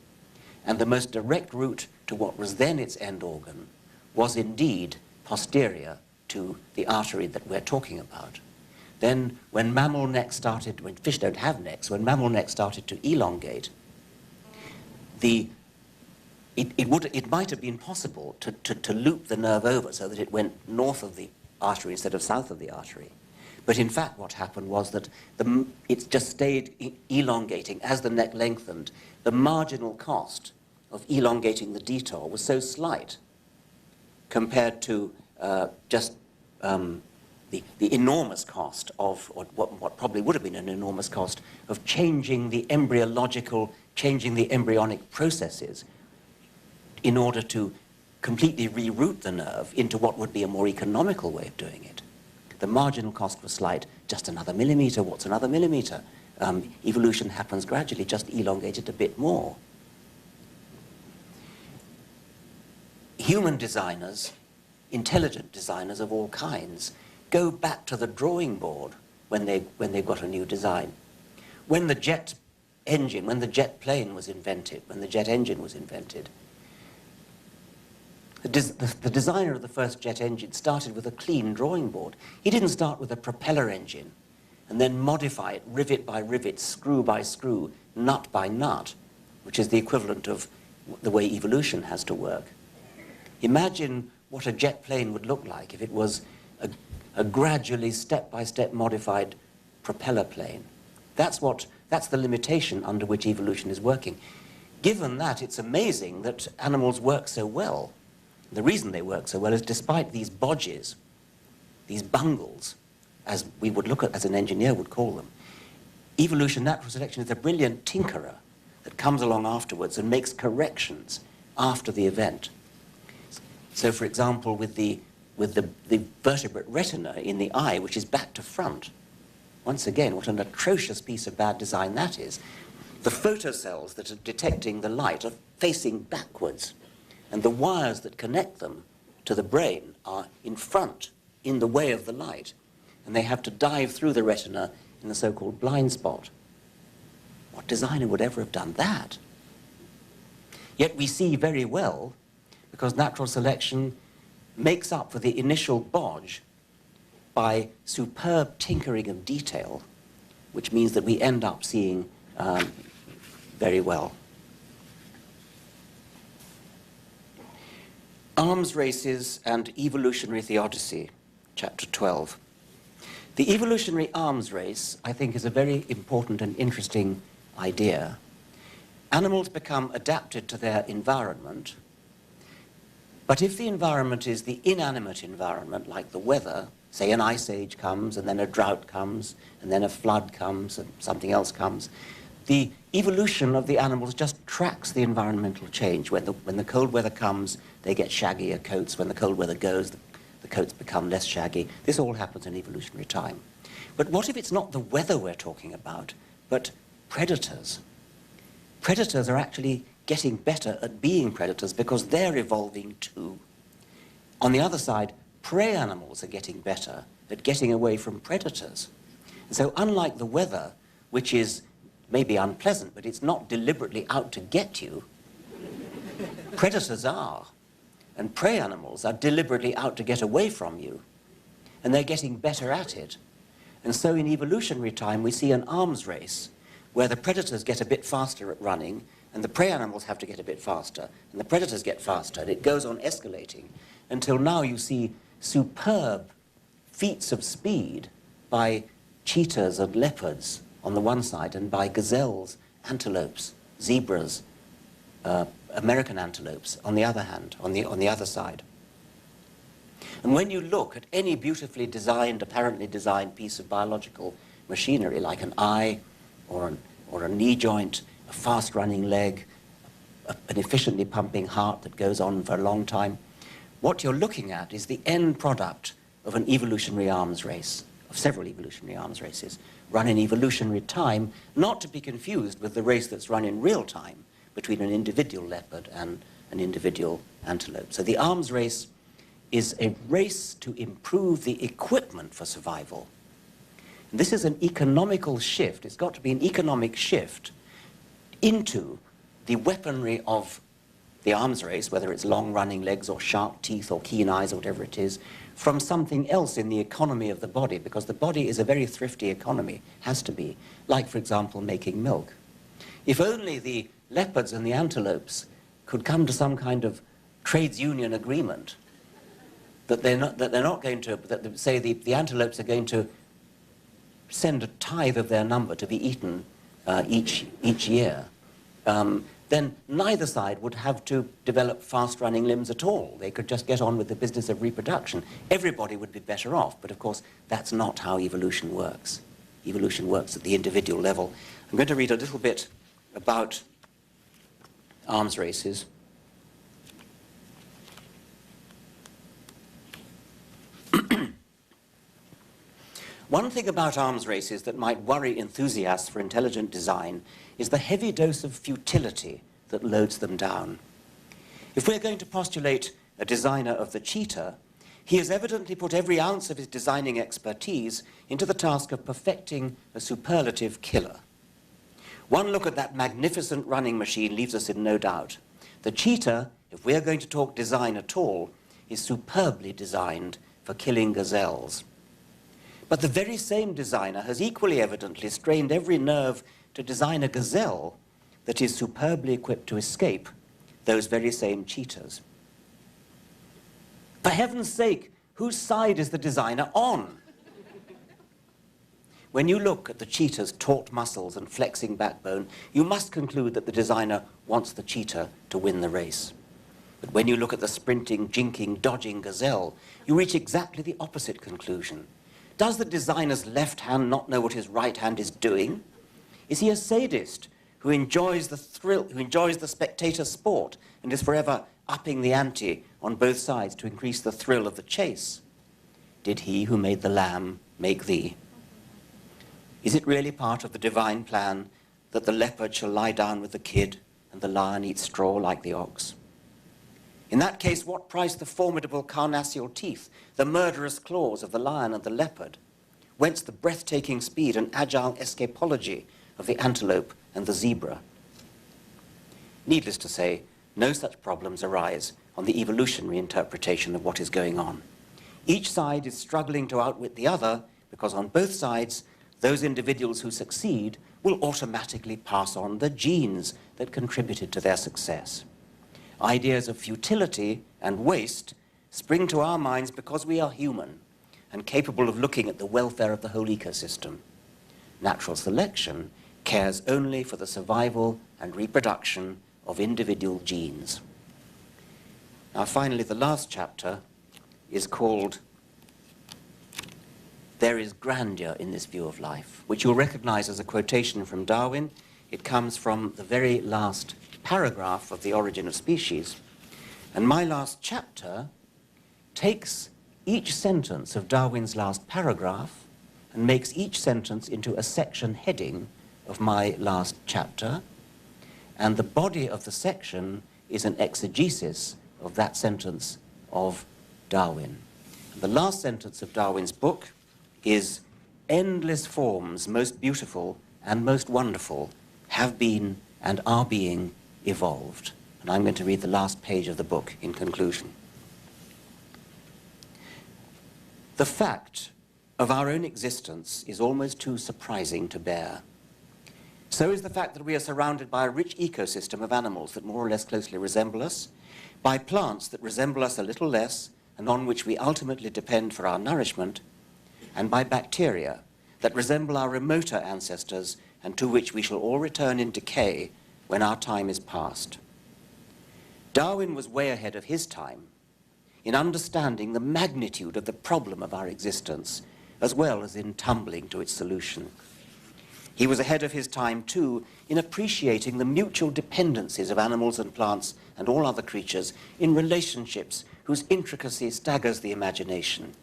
Speaker 2: and the most direct route to what was then its end organ was indeed posterior to the artery that we're talking about. Then when mammal necks started, when fish don't have necks, when mammal necks started to elongate, it might have been possible to loop the nerve over so that it went north of the artery instead of south of the artery. But in fact what happened was that it just stayed elongating as the neck lengthened. The marginal cost of elongating the detour was so slight compared to just the enormous cost of, or what probably would have been an enormous cost of changing the embryonic processes in order to completely reroute the nerve into what would be a more economical way of doing it. The marginal cost was slight, just another millimeter. What's another millimeter? Evolution happens gradually, just elongate it a bit more. Human designers, intelligent designers of all kinds, go back to the drawing board when they've got a new design. When the jet engine, when the jet plane was invented, when the jet engine was invented, the designer of the first jet engine started with a clean drawing board. He didn't start with a propeller engine and then modify it rivet by rivet, screw by screw, nut by nut, which is the equivalent of the way evolution has to work. Imagine what a jet plane would look like if it was a gradually step-by-step modified propeller plane. That's the limitation under which evolution is working. Given that, it's amazing that animals work so well. The reason they work so well is despite these bodges, these bungles, as we would look at, as an engineer would call them, evolution, natural selection is a brilliant tinkerer that comes along afterwards and makes corrections after the event. So, for example, with the vertebrate retina in the eye, which is back to front, once again, what an atrocious piece of bad design that is. The photocells that are detecting the light are facing backwards, and the wires that connect them to the brain are in front, in the way of the light, and they have to dive through the retina in the so-called blind spot. What designer would ever have done that? Yet we see very well, because natural selection makes up for the initial bodge by superb tinkering of detail, which means that we end up seeing very well. Arms Races and Evolutionary Theodicy, Chapter 12. The evolutionary arms race, I think, is a very important and interesting idea. Animals become adapted to their environment, but if the environment is the inanimate environment, like the weather, say an ice age comes, and then a drought comes, and then a flood comes, and something else comes, the evolution of the animals just tracks the environmental change. When the cold weather comes, they get shaggier coats. When the cold weather goes, the coats become less shaggy. This all happens in evolutionary time. But what if it's not the weather we're talking about, but predators? Predators are actually getting better at being predators because they're evolving too. On the other side, prey animals are getting better at getting away from predators. And so unlike the weather, which is maybe unpleasant, but it's not deliberately out to get you, predators are. And prey animals are deliberately out to get away from you. And they're getting better at it. And so in evolutionary time, we see an arms race where the predators get a bit faster at running, and the prey animals have to get a bit faster, and the predators get faster, and it goes on escalating until now you see superb feats of speed by cheetahs and leopards on the one side, and by gazelles, antelopes, zebras, American antelopes on the other hand, on the other side. And when you look at any beautifully designed, apparently designed piece of biological machinery, like an eye or a knee joint, a fast-running leg, an efficiently pumping heart that goes on for a long time. What you're looking at is the end product of an evolutionary arms race, of several evolutionary arms races, run in evolutionary time, not to be confused with the race that's run in real time between an individual leopard and an individual antelope. So the arms race is a race to improve the equipment for survival. And this is an economical shift. It's got to be an economic shift into the weaponry of the arms race, whether it's long-running legs or sharp teeth or keen eyes or whatever it is, from something else in the economy of the body, because the body is a very thrifty economy, has to be, like, for example, making milk. If only the leopards and the antelopes could come to some kind of trades union agreement that they're not going to, that say the antelopes are going to send a tithe of their number to be eaten each year, then neither side would have to develop fast-running limbs at all. They could just get on with the business of reproduction. Everybody would be better off, but of course that's not how evolution works. Evolution works at the individual level. I'm going to read a little bit about arms races. One thing about arms races that might worry enthusiasts for intelligent design is the heavy dose of futility that loads them down. If we're going to postulate a designer of the cheetah, he has evidently put every ounce of his designing expertise into the task of perfecting a superlative killer. One look at that magnificent running machine leaves us in no doubt. The cheetah, if we're going to talk design at all, is superbly designed for killing gazelles. But the very same designer has equally evidently strained every nerve to design a gazelle that is superbly equipped to escape those very same cheetahs. For heaven's sake, whose side is the designer on? When you look at the cheetah's taut muscles and flexing backbone, you must conclude that the designer wants the cheetah to win the race. But when you look at the sprinting, jinking, dodging gazelle, you reach exactly the opposite conclusion. Does the designer's left hand not know what his right hand is doing? Is he a sadist who enjoys the thrill, who enjoys the spectator sport and is forever upping the ante on both sides to increase the thrill of the chase? Did he who made the lamb make thee? Is it really part of the divine plan that the leopard shall lie down with the kid and the lion eat straw like the ox? In that case, what price the formidable carnassial teeth, the murderous claws of the lion and the leopard? Whence the breathtaking speed and agile escapology of the antelope and the zebra? Needless to say, no such problems arise on the evolutionary interpretation of what is going on. Each side is struggling to outwit the other because on both sides, those individuals who succeed will automatically pass on the genes that contributed to their success. Ideas of futility and waste spring to our minds because we are human and capable of looking at the welfare of the whole ecosystem. Natural selection cares only for the survival and reproduction of individual genes. Now, finally, the last chapter is called "There is Grandeur in This View of Life," which you'll recognize as a quotation from Darwin. It comes from the very last paragraph of The Origin of Species. And my last chapter takes each sentence of Darwin's last paragraph and makes each sentence into a section heading of my last chapter. And the body of the section is an exegesis of that sentence of Darwin. And the last sentence of Darwin's book is, "Endless forms, most beautiful and most wonderful, have been and are being evolved." And I'm going to read the last page of the book in conclusion. The fact of our own existence is almost too surprising to bear. So is the fact that we are surrounded by a rich ecosystem of animals that more or less closely resemble us, by plants that resemble us a little less and on which we ultimately depend for our nourishment, and by bacteria that resemble our remoter ancestors and to which we shall all return in decay when our time is past. Darwin was way ahead of his time in understanding the magnitude of the problem of our existence, as well as in tumbling to its solution. He was ahead of his time, too, in appreciating the mutual dependencies of animals and plants and all other creatures in relationships whose intricacy staggers the imagination.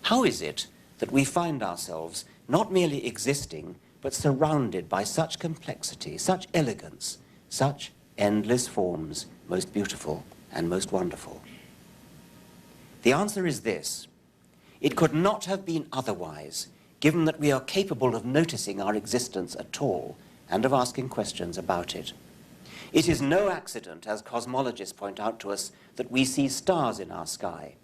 Speaker 2: How is it that we find ourselves not merely existing, but surrounded by such complexity, such elegance, such endless forms, most beautiful and most wonderful? The answer is this: it could not have been otherwise, given that we are capable of noticing our existence at all and of asking questions about it. It is no accident, as cosmologists point out to us, that we see stars in our sky.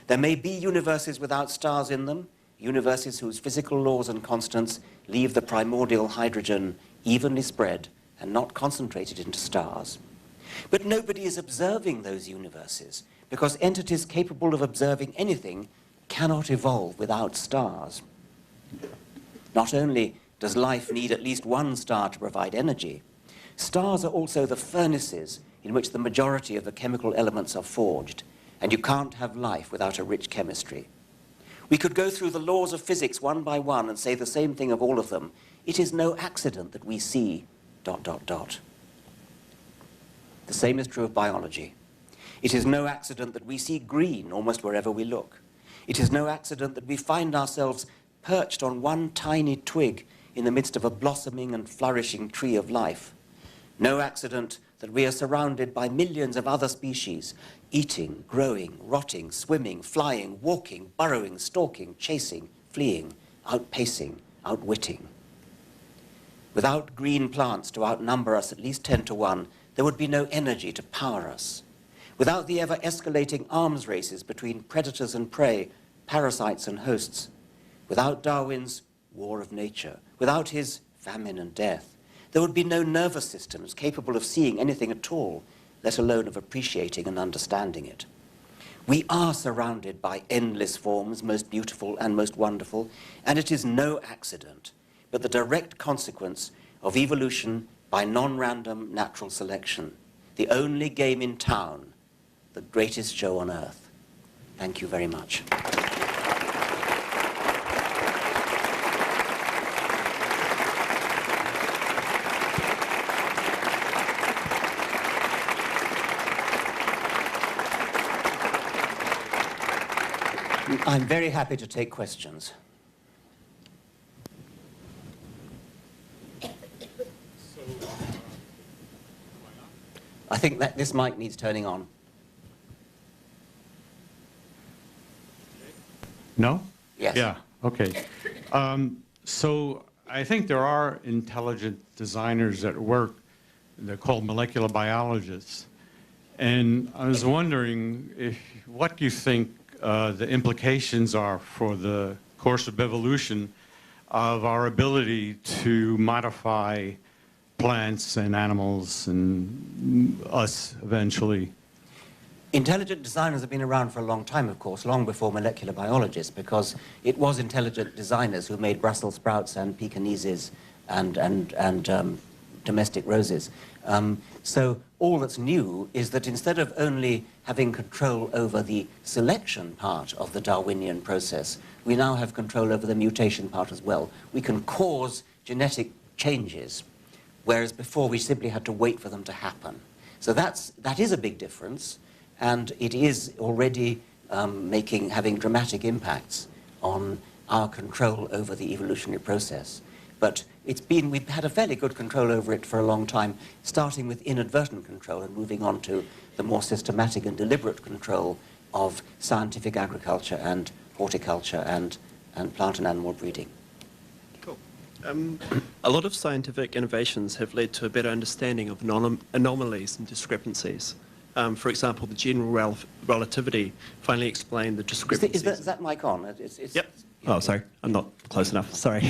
Speaker 2: There may be universes without stars in them, universes whose physical laws and constants leave the primordial hydrogen evenly spread and not concentrated into stars. But nobody is observing those universes, because entities capable of observing anything cannot evolve without stars. Not only does life need at least one star to provide energy, stars are also the furnaces in which the majority of the chemical elements are forged, and you can't have life without a rich chemistry. We could go through the laws of physics one by one and say the same thing of all of them. It is no accident that we see ... The same is true of biology. It is no accident that we see green almost wherever we look. It is no accident that we find ourselves perched on one tiny twig in the midst of a blossoming and flourishing tree of life. No accident that we are surrounded by millions of other species, eating, growing, rotting, swimming, flying, walking, burrowing, stalking, chasing, fleeing, outpacing, outwitting. Without green plants to outnumber us at least 10 to 1, there would be no energy to power us. Without the ever-escalating arms races between predators and prey, parasites and hosts, without Darwin's war of nature, without his famine and death, there would be no nervous systems capable of seeing anything at all, let alone of appreciating and understanding it. We are surrounded by endless forms, most beautiful and most wonderful, and it is no accident, but the direct consequence of evolution by non-random natural selection, the only game in town, the greatest show on earth. Thank you very much. I'm very happy to take questions. I think that this mic needs turning on.
Speaker 3: No?
Speaker 2: Yes.
Speaker 3: Yeah, okay. So I think there are intelligent designers at work. They're called molecular biologists. And I was wondering what you think the implications are for the course of evolution of our ability to modify plants and animals and us eventually.
Speaker 2: Intelligent designers have been around for a long time, of course, long before molecular biologists, because it was intelligent designers who made Brussels sprouts and Pekingeses and domestic roses. So all that's new is that instead of only having control over the selection part of the Darwinian process, we now have control over the mutation part as well. We can cause genetic changes, whereas before we simply had to wait for them to happen. So that is a big difference, and it is already having dramatic impacts on our control over the evolutionary process. But we've had a fairly good control over it for a long time, starting with inadvertent control and moving on to the more systematic and deliberate control of scientific agriculture and horticulture and plant and animal breeding.
Speaker 4: Cool. A lot of scientific innovations have led to a better understanding of anomalies and discrepancies. For example, the general relativity finally explained the discrepancies.
Speaker 2: Is that mic on?
Speaker 4: Yep. Oh, sorry, I'm not close enough. Sorry.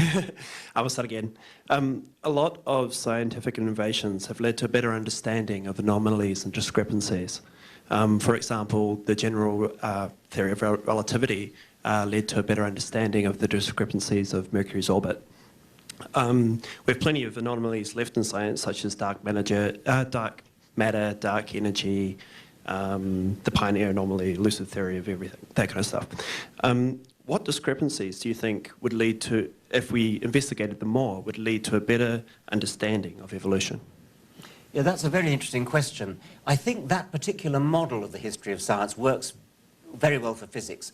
Speaker 4: I will start again. A lot of scientific innovations have led to a better understanding of anomalies and discrepancies. For example, the general theory of relativity led to a better understanding of the discrepancies of Mercury's orbit. We have plenty of anomalies left in science, such as dark matter, dark energy, the pioneer anomaly, lucid theory of everything, that kind of stuff. what discrepancies do you think would lead to, if we investigated them more, would lead to a better understanding of evolution?
Speaker 2: Yeah, that's a very interesting question. I think that particular model of the history of science works very well for physics.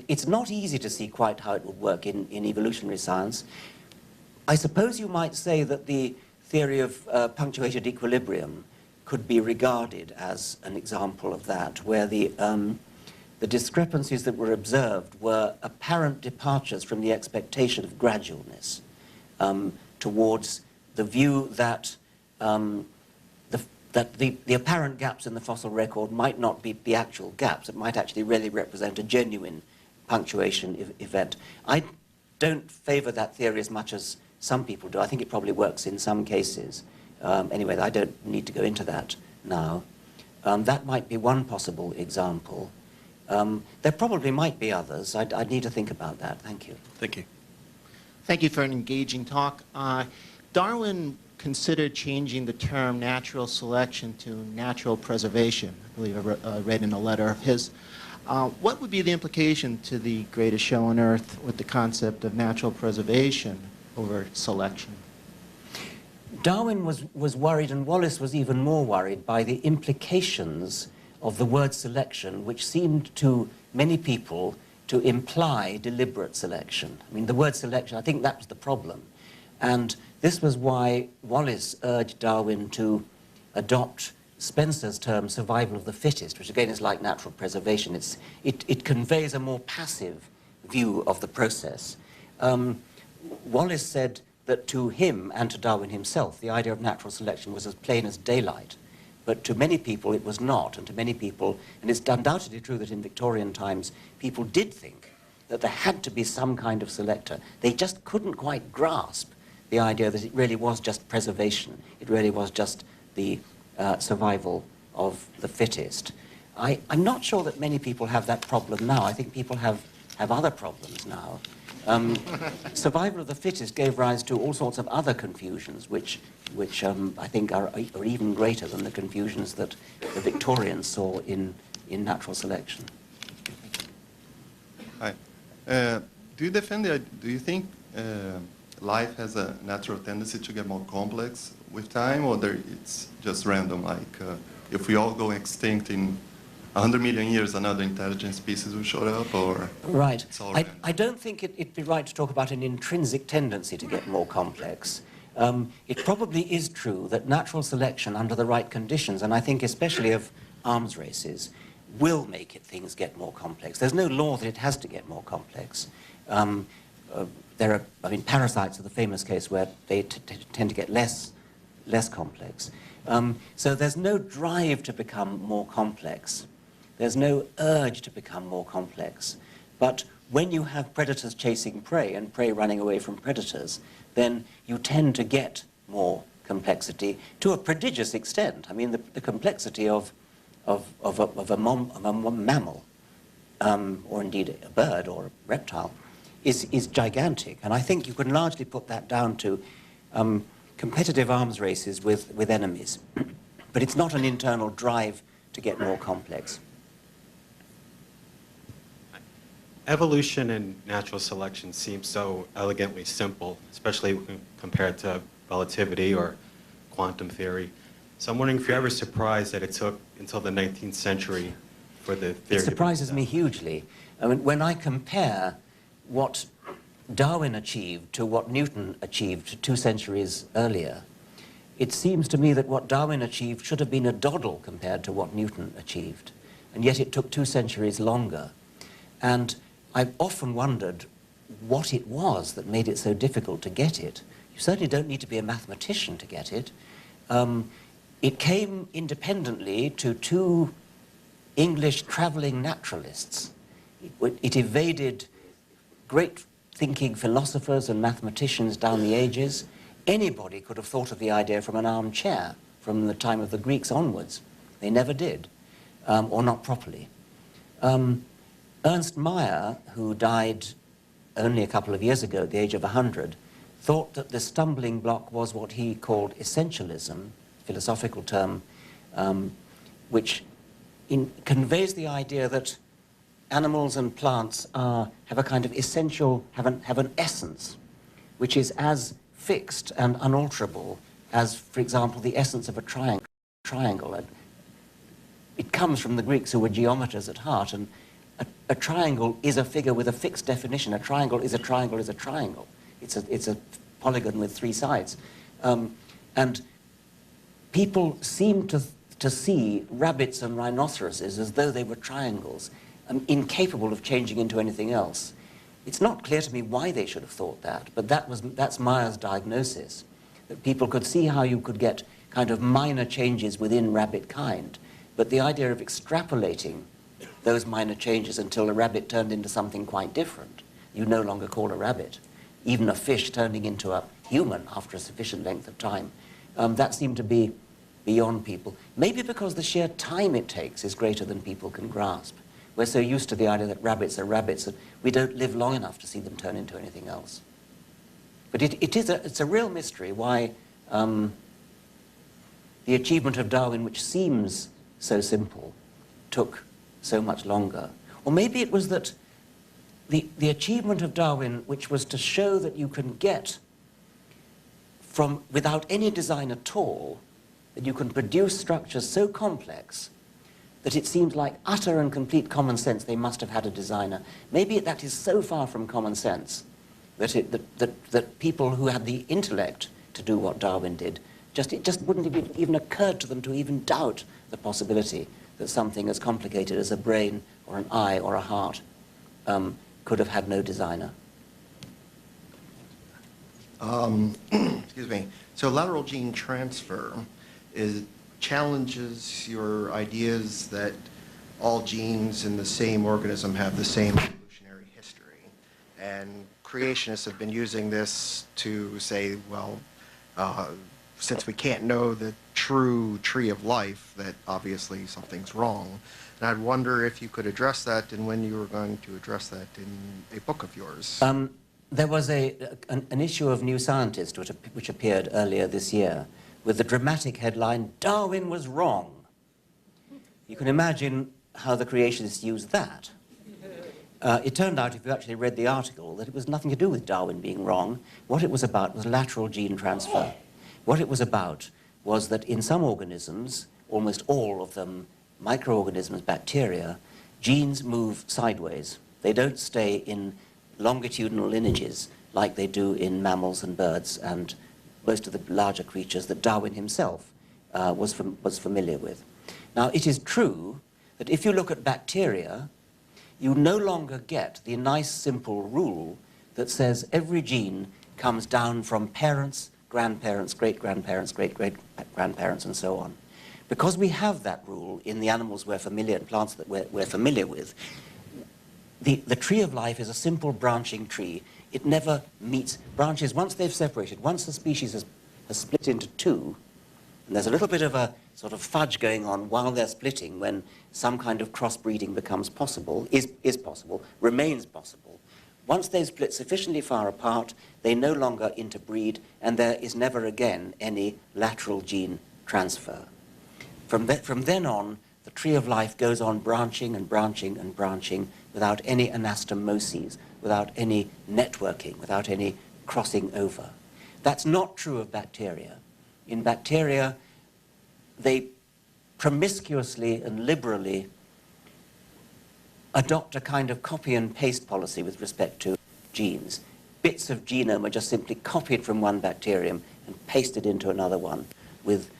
Speaker 2: It's not easy to see quite how it would work in evolutionary science. I suppose you might say that the theory of punctuated equilibrium could be regarded as an example of that, where the discrepancies that were observed were apparent departures from the expectation of gradualness towards the view that the apparent gaps in the fossil record might not be the actual gaps. It might actually really represent a genuine punctuation event. I don't favour that theory as much as some people do. I think it probably works in some cases. Anyway, I don't need to go into that now. That might be one possible example. There probably might be others. I'd need to think about that. Thank you.
Speaker 4: Thank you.
Speaker 5: Thank you for an engaging talk. Darwin considered changing the term natural selection to natural preservation. I believe I read in a letter of his. What would be the implication to the greatest show on earth with the concept of natural preservation over selection?
Speaker 2: Darwin was worried, and Wallace was even more worried, by the implications of the word selection, which seemed to many people to imply deliberate selection. I mean, the word selection, I think that was the problem. And this was why Wallace urged Darwin to adopt Spencer's term, survival of the fittest, which again is like natural preservation. It conveys a more passive view of the process. Wallace said that to him and to Darwin himself, the idea of natural selection was as plain as daylight. But to many people it was not, and to many people, and it's undoubtedly true that in Victorian times, people did think that there had to be some kind of selector. They just couldn't quite grasp the idea that it really was just preservation. It really was just the survival of the fittest. I'm not sure that many people have that problem now. I think people have other problems now. Survival of the fittest gave rise to all sorts of other confusions, which I think are even greater than the confusions that the Victorians saw in natural selection.
Speaker 6: Hi. Do you think life has a natural tendency to get more complex with time, or it's just random? Like, if we all go extinct in 100 million years, another intelligent species will show up, or...
Speaker 2: Right.
Speaker 6: It's all random?
Speaker 2: I don't think it'd be right to talk about an intrinsic tendency to get more complex. It probably is true that natural selection under the right conditions, and I think especially of arms races, will make things get more complex. There's no law that it has to get more complex. Parasites are the famous case where they tend to get less complex. So there's no drive to become more complex. There's no urge to become more complex. But when you have predators chasing prey and prey running away from predators, then you tend to get more complexity to a prodigious extent. I mean, the complexity of a mammal, or indeed a bird or a reptile, is gigantic. And I think you can largely put that down to competitive arms races with enemies. But it's not an internal drive to get more complex.
Speaker 7: Evolution and natural selection seem so elegantly simple, especially when compared to relativity or quantum theory. So I'm wondering if you're ever surprised that it took until the 19th century for the theory.
Speaker 2: It surprises me hugely. I mean, when I compare what Darwin achieved to what Newton achieved 2 centuries earlier, it seems to me that what Darwin achieved should have been a doddle compared to what Newton achieved. And yet it took 2 centuries longer. And I've often wondered what it was that made it so difficult to get it. You certainly don't need to be a mathematician to get it. It came independently to 2 English travelling naturalists. It evaded great thinking philosophers and mathematicians down the ages. Anybody could have thought of the idea from an armchair from the time of the Greeks onwards. They never did, or not properly. Ernst Mayr, who died only a couple of years ago at the age of 100, thought that the stumbling block was what he called essentialism, philosophical term, which conveys the idea that animals and plants have a kind of essential, have an essence, which is as fixed and unalterable as, for example, the essence of a triangle. It comes from the Greeks, who were geometers at heart, and a triangle is a figure with a fixed definition. A triangle is a triangle is a triangle. It's a polygon with three sides. And people seem to see rabbits and rhinoceroses as though they were triangles, incapable of changing into anything else. It's not clear to me why they should have thought that, but that's Meyer's diagnosis, that people could see how you could get kind of minor changes within rabbit kind, but the idea of extrapolating those minor changes until a rabbit turned into something quite different, you no longer call a rabbit. Even a fish turning into a human after a sufficient length of time, that seemed to be beyond people. Maybe because the sheer time it takes is greater than people can grasp. We're so used to the idea that rabbits are rabbits that we don't live long enough to see them turn into anything else. But it's a real mystery why the achievement of Darwin, which seems so simple, took so much longer. Or maybe it was that the achievement of Darwin, which was to show that you can get from, without any design at all, that you can produce structures so complex that it seems like utter and complete common sense they must have had a designer. Maybe that is so far from common sense that people who had the intellect to do what Darwin did, it just wouldn't have even occurred to them to even doubt the possibility that something as complicated as a brain or an eye or a heart could have had no designer.
Speaker 8: Excuse me. So lateral gene transfer challenges your ideas that all genes in the same organism have the same evolutionary history. And creationists have been using this to say, well, since we can't know the true tree of life, that obviously something's wrong. And I'd wonder if you could address that and when you were going to address that in a book of yours.
Speaker 2: There was an issue of New Scientist which appeared earlier this year with the dramatic headline, "Darwin was wrong." You can imagine how the creationists used that. It turned out, if you actually read the article, that it was nothing to do with Darwin being wrong. What it was about was lateral gene transfer. What it was about was that in some organisms, almost all of them, microorganisms, bacteria, genes move sideways. They don't stay in longitudinal lineages like they do in mammals and birds and most of the larger creatures that Darwin himself was familiar with. Now, it is true that if you look at bacteria, you no longer get the nice simple rule that says every gene comes down from parents, grandparents, great-grandparents, great-great-grandparents, and so on. Because we have that rule in the animals we're familiar, and plants that we're familiar with, the tree of life is a simple branching tree. It never meets branches. Once they've separated, once the species has split into two, and there's a little bit of a sort of fudge going on while they're splitting when some kind of crossbreeding becomes possible, is possible, remains possible. Once they've split sufficiently far apart, they no longer interbreed, and there is never again any lateral gene transfer. From then on, the tree of life goes on branching and branching and branching without any anastomoses, without any networking, without any crossing over. That's not true of bacteria. In bacteria, they promiscuously and liberally adopt a kind of copy and paste policy with respect to genes. Bits of genome are just simply copied from one bacterium and pasted into another one with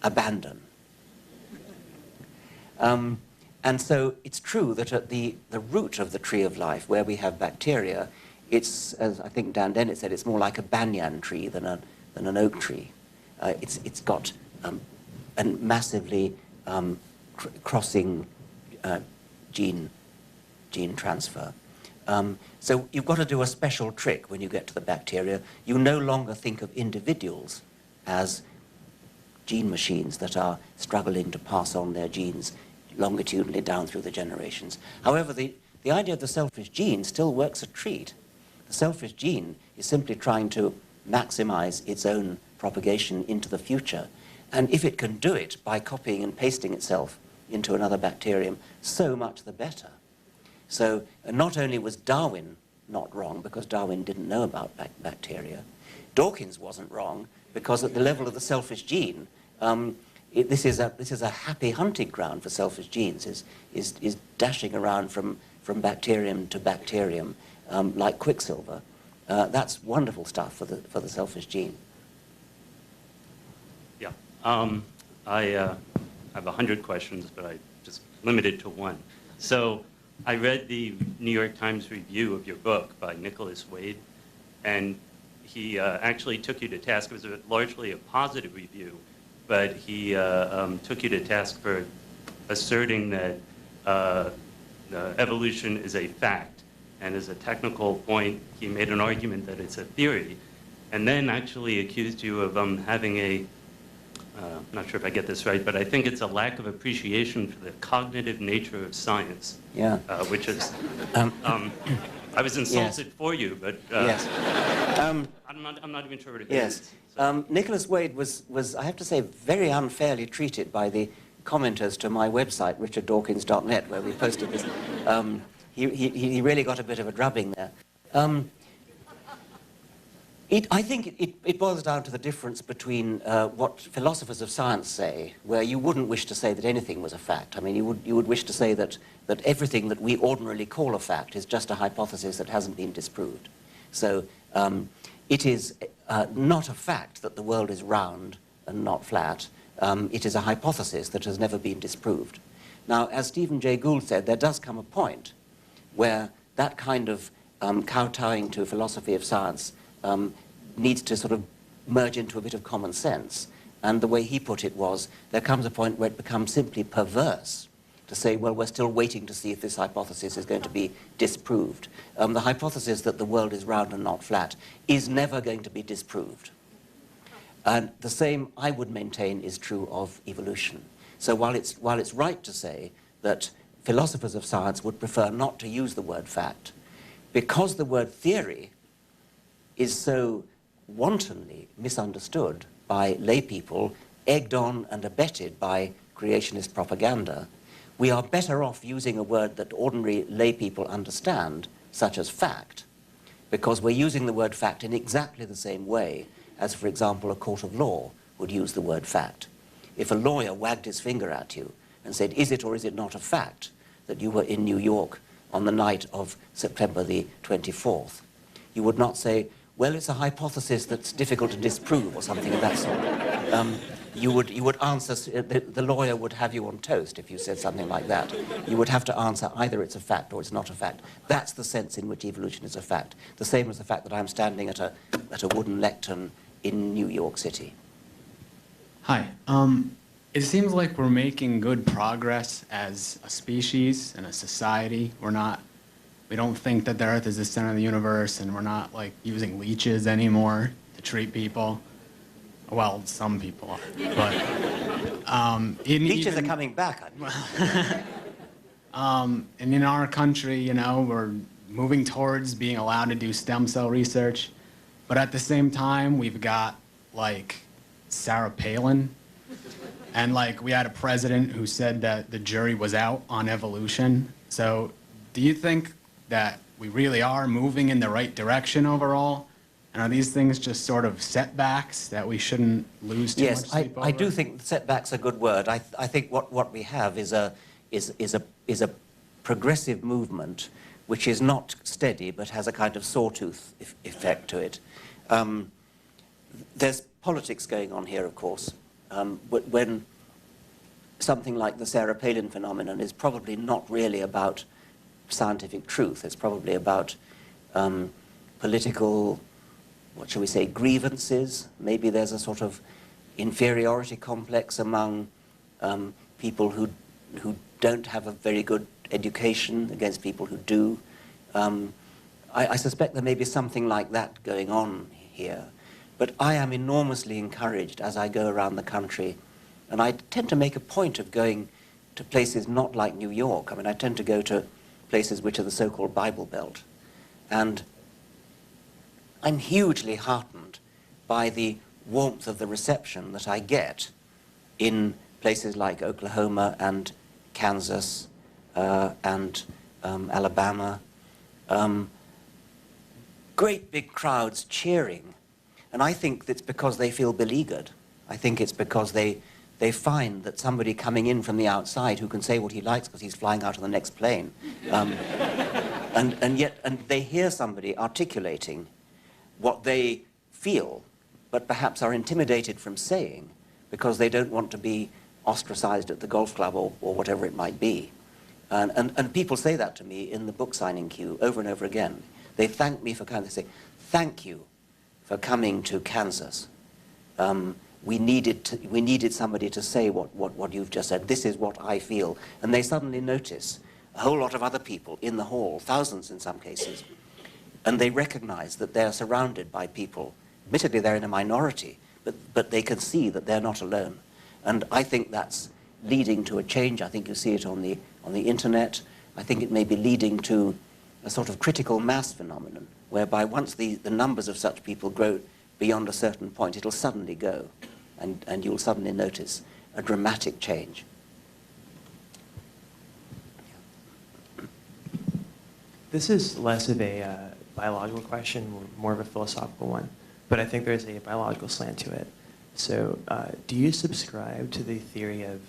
Speaker 2: abandon. And so it's true that at the root of the tree of life, where we have bacteria, it's, as I think Dan Dennett said, it's more like a banyan tree than an oak tree. It's got a massively crossing gene transfer. So you've got to do a special trick when you get to the bacteria. You no longer think of individuals as gene machines that are struggling to pass on their genes longitudinally down through the generations. However, the idea of the selfish gene still works a treat. The selfish gene is simply trying to maximize its own propagation into the future. And if it can do it by copying and pasting itself into another bacterium, so much the better. So not only was Darwin not wrong, because Darwin didn't know about bacteria, Dawkins wasn't wrong, because at the level of the selfish gene, this is a happy hunting ground for selfish genes, is dashing around from bacterium to bacterium like quicksilver. That's wonderful stuff for the selfish gene.
Speaker 9: Yeah, I have 100 questions, but I just limited to one. So I read the New York Times review of your book by Nicholas Wade, and he actually took you to task. It was largely a positive review, but he took you to task for asserting that evolution is a fact. And as a technical point, he made an argument that it's a theory, and then actually accused you of having a, I'm not sure if I get this right, but I think it's a lack of appreciation for the cognitive nature of science.
Speaker 2: Yeah.
Speaker 9: Which is, I was insulted for you, but
Speaker 2: yes.
Speaker 9: I'm not even sure what it is.
Speaker 2: Yes.
Speaker 9: So.
Speaker 2: Nicholas Wade was, I have to say, very unfairly treated by the commenters to my website, richarddawkins.net, where we posted this. He really got a bit of a drubbing there. I think it boils down to the difference between what philosophers of science say, where you wouldn't wish to say that anything was a fact. I mean, you would wish to say that everything that we ordinarily call a fact is just a hypothesis that hasn't been disproved. So it is not a fact that the world is round and not flat. It is a hypothesis that has never been disproved. Now, as Stephen Jay Gould said, there does come a point where that kind of kowtowing to philosophy of science needs to sort of merge into a bit of common sense. And the way he put it was, there comes a point where it becomes simply perverse to say, well, we're still waiting to see if this hypothesis is going to be disproved. The hypothesis that the world is round and not flat is never going to be disproved. And the same, I would maintain, is true of evolution. So while it's right to say that philosophers of science would prefer not to use the word fact, because the word theory is so wantonly misunderstood by lay people, egged on and abetted by creationist propaganda, we are better off using a word that ordinary lay people understand, such as fact, because we're using the word fact in exactly the same way as, for example, a court of law would use the word fact. If a lawyer wagged his finger at you and said, is it or is it not a fact that you were in New York on the night of September the 24th, you would not say, well, it's a hypothesis that's difficult to disprove or something of that sort. You would answer, the lawyer would have you on toast if you said something like that. You would have to answer either it's a fact or it's not a fact. That's the sense in which evolution is a fact. The same as the fact that I'm standing at a wooden lectern in New York City.
Speaker 10: Hi. It seems like we're making good progress as a species and a society. We don't think that the Earth is the center of the universe, and we're not like using leeches anymore to treat people. Well, some people are, but
Speaker 2: leeches are coming back.
Speaker 10: And in our country, you know, we're moving towards being allowed to do stem cell research, but at the same time, we've got like Sarah Palin. And like we had a president who said that the jury was out on evolution. So do you think that we really are moving in the right direction overall? And are these things just sort of setbacks that we shouldn't lose too much sleep over?
Speaker 2: I do think setback's a good word. I think what we have is a progressive movement which is not steady but has a kind of sawtooth effect to it. There's politics going on here, of course. When something like the Sarah Palin phenomenon is probably not really about scientific truth. It's probably about political, what shall we say, grievances. Maybe there's a sort of inferiority complex among people who don't have a very good education against people who do. I suspect there may be something like that going on here. But I am enormously encouraged as I go around the country, and I tend to make a point of going to places not like New York. I mean, I tend to go to places which are the so-called Bible Belt. And I'm hugely heartened by the warmth of the reception that I get in places like Oklahoma and Kansas and Alabama, great big crowds cheering. And I think it's because they feel beleaguered. I think it's because they find that somebody coming in from the outside who can say what he likes because he's flying out on the next plane. And yet they hear somebody articulating what they feel, but perhaps are intimidated from saying because they don't want to be ostracized at the golf club or whatever it might be. And people say that to me in the book signing queue over and over again. They thank me for coming. They say, thank you for coming to Kansas. We needed somebody to say what you've just said. This is what I feel. And they suddenly notice a whole lot of other people in the hall, thousands in some cases, and they recognize that they're surrounded by people. Admittedly, they're in a minority, but they can see that they're not alone. And I think that's leading to a change. I think you see it on the internet. I think it may be leading to a sort of critical mass phenomenon, whereby once the numbers of such people grow beyond a certain point, it'll suddenly go, and you'll suddenly notice a dramatic change.
Speaker 11: This is less of a biological question, more of a philosophical one, but I think there's a biological slant to it. So do you subscribe to the theory of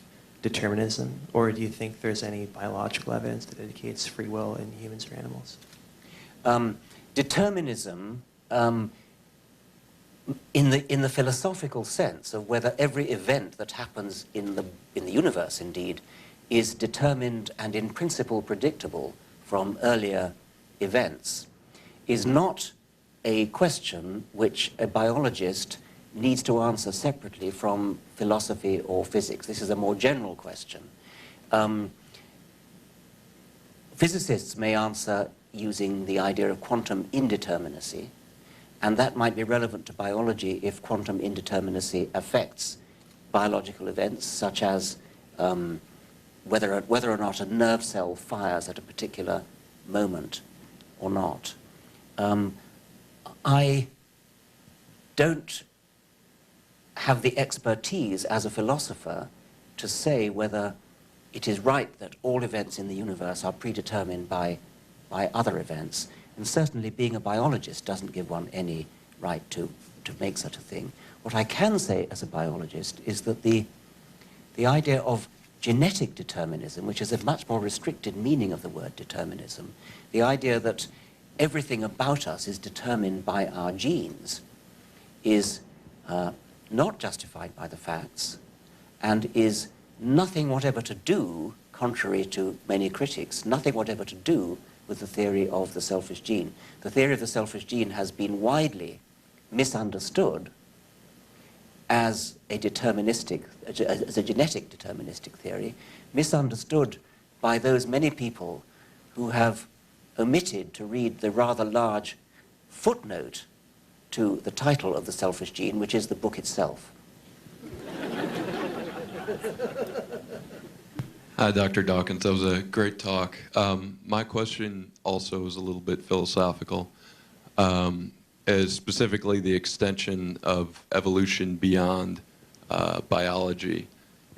Speaker 11: determinism, or do you think there's any biological evidence that indicates free will in humans or animals?
Speaker 2: Determinism, in the philosophical sense of whether every event that happens in the universe, indeed, is determined and in principle predictable from earlier events, is not a question which a biologist needs to answer separately from philosophy or physics. This is a more general question. Physicists may answer using the idea of quantum indeterminacy, and that might be relevant to biology if quantum indeterminacy affects biological events, such as whether or not a nerve cell fires at a particular moment or not. I don't have the expertise as a philosopher to say whether it is right that all events in the universe are predetermined by other events. And certainly being a biologist doesn't give one any right to make such a thing. What I can say as a biologist is that the idea of genetic determinism, which is a much more restricted meaning of the word determinism, the idea that everything about us is determined by our genes, is not justified by the facts, and is nothing whatever to do, contrary to many critics, nothing whatever to do with the theory of the selfish gene. The theory of the selfish gene has been widely misunderstood as a genetic deterministic theory, misunderstood by those many people who have omitted to read the rather large footnote to the title of the selfish gene, which is the book itself.
Speaker 12: Hi, Dr. Dawkins. That was a great talk. My question also is a little bit philosophical, as specifically the extension of evolution beyond biology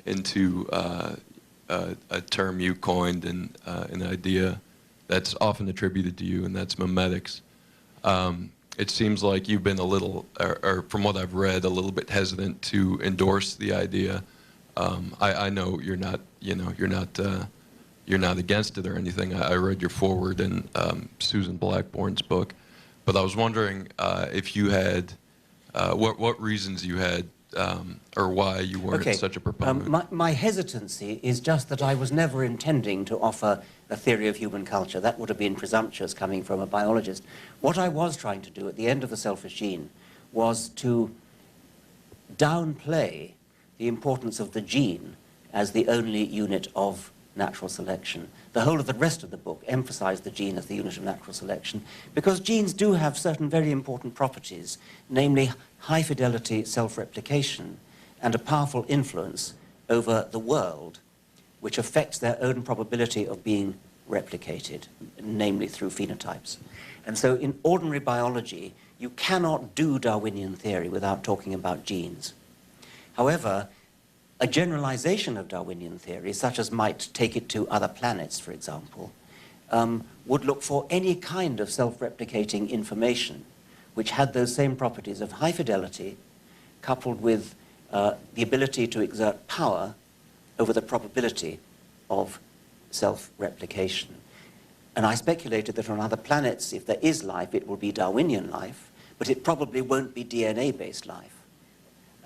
Speaker 12: into a term you coined and an idea that's often attributed to you, and that's memetics. It seems like you've been a little, or from what I've read, a little bit hesitant to endorse the idea. I know you're not, you're not against it or anything. I read your foreword in Susan Blackbourne's book, but I was wondering if you had, what reasons you had, or why you weren't such a proponent.
Speaker 2: My hesitancy is just that I was never intending to offer a theory of human culture. That would have been presumptuous coming from a biologist. What I was trying to do at the end of The Selfish Gene was to downplay the importance of the gene as the only unit of natural selection. The whole of the rest of the book emphasized the gene as the unit of natural selection, because genes do have certain very important properties, namely high-fidelity self-replication and a powerful influence over the world, which affects their own probability of being replicated, namely through phenotypes. And so in ordinary biology, you cannot do Darwinian theory without talking about genes. However, a generalization of Darwinian theory, such as might take it to other planets, for example, would look for any kind of self-replicating information which had those same properties of high fidelity coupled with the ability to exert power over the probability of self-replication. And I speculated that on other planets, if there is life, it will be Darwinian life, but it probably won't be DNA-based life.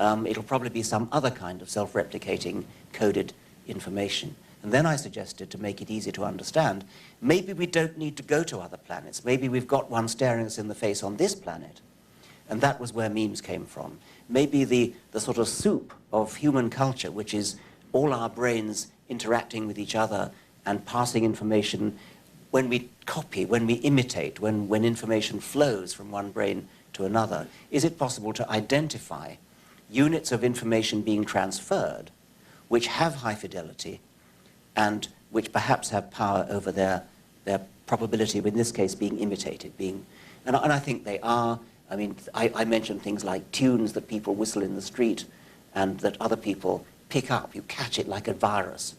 Speaker 2: It'll probably be some other kind of self-replicating coded information. And then I suggested, to make it easy to understand, maybe we don't need to go to other planets. Maybe we've got one staring us in the face on this planet. And that was where memes came from. Maybe the sort of soup of human culture, which is all our brains interacting with each other and passing information, when we copy, when we imitate, when information flows from one brain to another, is it possible to identify units of information being transferred which have high fidelity and which perhaps have power over their probability of, in this case, being imitated, and I think they are. I mean, I mentioned things like tunes that people whistle in the street and that other people pick up. You catch it like a virus,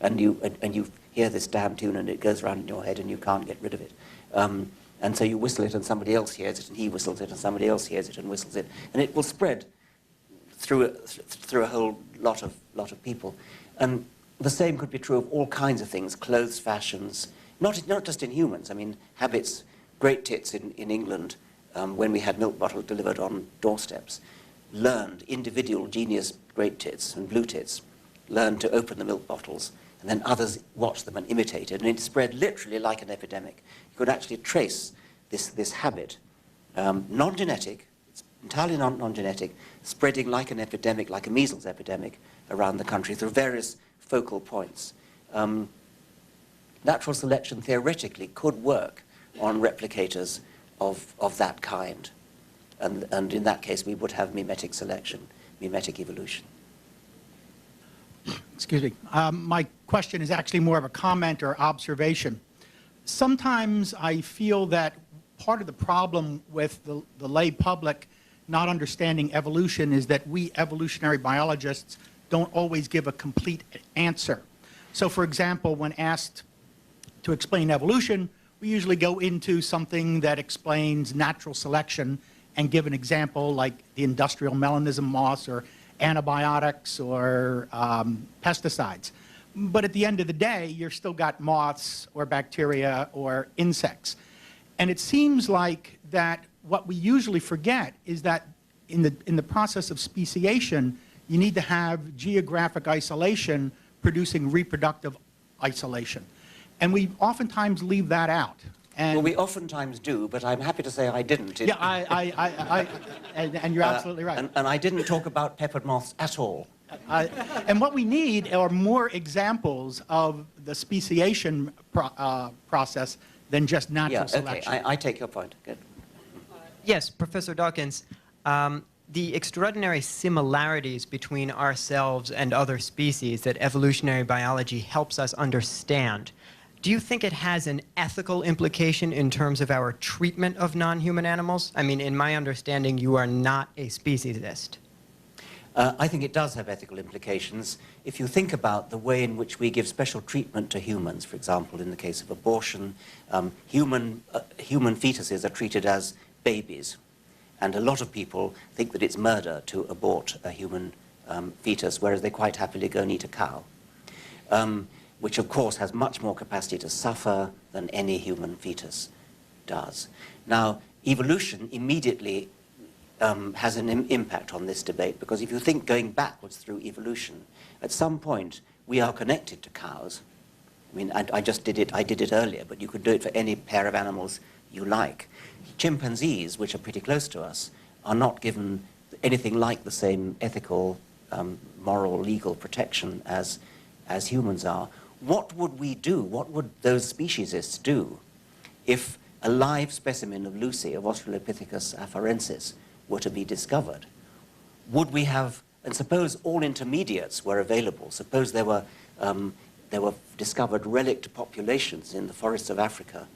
Speaker 2: and you hear this damn tune and it goes around in your head and you can't get rid of it. And so you whistle it and somebody else hears it and he whistles it and somebody else hears it and whistles it, and it will spread through a whole lot of people. And the same could be true of all kinds of things, clothes, fashions, not just in humans. I mean, habits, great tits in England, when we had milk bottles delivered on doorsteps, learned, individual genius great tits and blue tits, learned to open the milk bottles, and then others watched them and imitated, and it spread literally like an epidemic. You could actually trace this habit, non-genetic, it's entirely non-genetic, spreading like an epidemic, like a measles epidemic, around the country through various focal points. Natural selection theoretically could work on replicators of that kind. And in that case, we would have mimetic selection, mimetic evolution.
Speaker 13: Excuse me. My question is actually more of a comment or observation. Sometimes I feel that part of the problem with the lay public not understanding evolution is that we evolutionary biologists don't always give a complete answer. So, for example, when asked to explain evolution, we usually go into something that explains natural selection and give an example like the industrial melanism moss or antibiotics or pesticides. But at the end of the day, you've still got moths or bacteria or insects. And it seems like that what we usually forget is that in the process of speciation, you need to have geographic isolation producing reproductive isolation. And we oftentimes leave that out. And
Speaker 2: well, we oftentimes do, but I'm happy to say I didn't.
Speaker 13: Yeah, and you're absolutely right.
Speaker 2: And I didn't talk about peppered moths at all.
Speaker 13: And what we need are more examples of the speciation process than just natural selection.
Speaker 2: Okay, I take your point. Good.
Speaker 14: Yes, Professor Dawkins. The extraordinary similarities between ourselves and other species that evolutionary biology helps us understand, do you think it has an ethical implication in terms of our treatment of non-human animals? I mean, in my understanding, you are not a speciesist.
Speaker 2: I think it does have ethical implications. If you think about the way in which we give special treatment to humans, for example, in the case of abortion, human fetuses are treated as babies. And a lot of people think that it's murder to abort a human fetus, whereas they quite happily go and eat a cow, which of course has much more capacity to suffer than any human fetus does. Now, evolution immediately has an impact on this debate, because if you think going backwards through evolution, at some point we are connected to cows. I mean, I did it earlier, but you could do it for any pair of animals you like. Chimpanzees, which are pretty close to us, are not given anything like the same ethical, moral, legal protection as humans are. What would we do? What would those speciesists do if a live specimen of Lucy, of Australopithecus afarensis, were to be discovered? Would we have, and suppose all intermediates were available, suppose there were discovered relict populations in the forests of Africa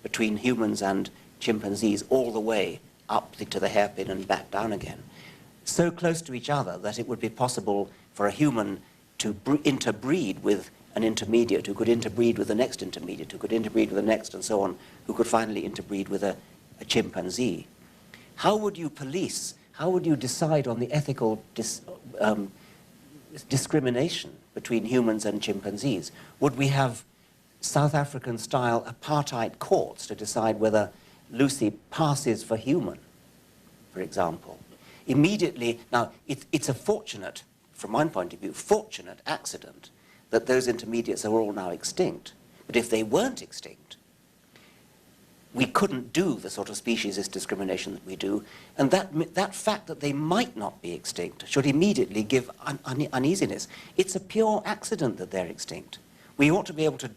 Speaker 2: between humans and chimpanzees all the way up to the hairpin and back down again, so close to each other that it would be possible for a human to interbreed with an intermediate who could interbreed with the next intermediate, who could interbreed with the next, and so on, who could finally interbreed with a chimpanzee. How would you police, how would you decide on the ethical discrimination between humans and chimpanzees? Would we have South African-style apartheid courts to decide whether Lucy passes for human, for example? Immediately, now, it's a fortunate, from my point of view, fortunate accident that those intermediates are all now extinct. But if they weren't extinct, we couldn't do the sort of speciesist discrimination that we do, and that fact that they might not be extinct should immediately give uneasiness. It's a pure accident that they're extinct. We ought to be able to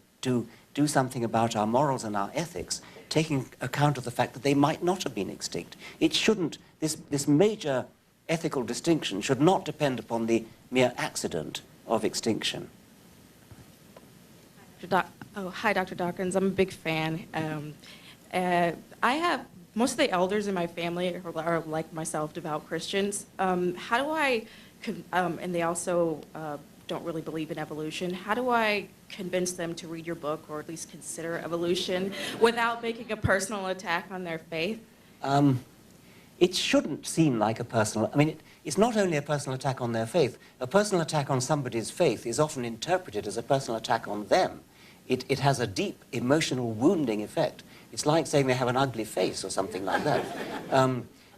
Speaker 2: do something about our morals and our ethics, taking account of the fact that they might not have been extinct. It shouldn't, this major ethical distinction should not depend upon the mere accident of extinction.
Speaker 15: Hi, Dr. Dawkins. I'm a big fan. I have, most of the elders in my family are like myself, devout Christians. How do I, and they also don't really believe in evolution, how do I convince them to read your book, or at least consider evolution, without making a personal attack on their faith?
Speaker 2: It shouldn't seem like a personal, I mean, it's not only a personal attack on their faith. A personal attack on somebody's faith is often interpreted as a personal attack on them. It has a deep emotional wounding effect. It's like saying they have an ugly face or something like that.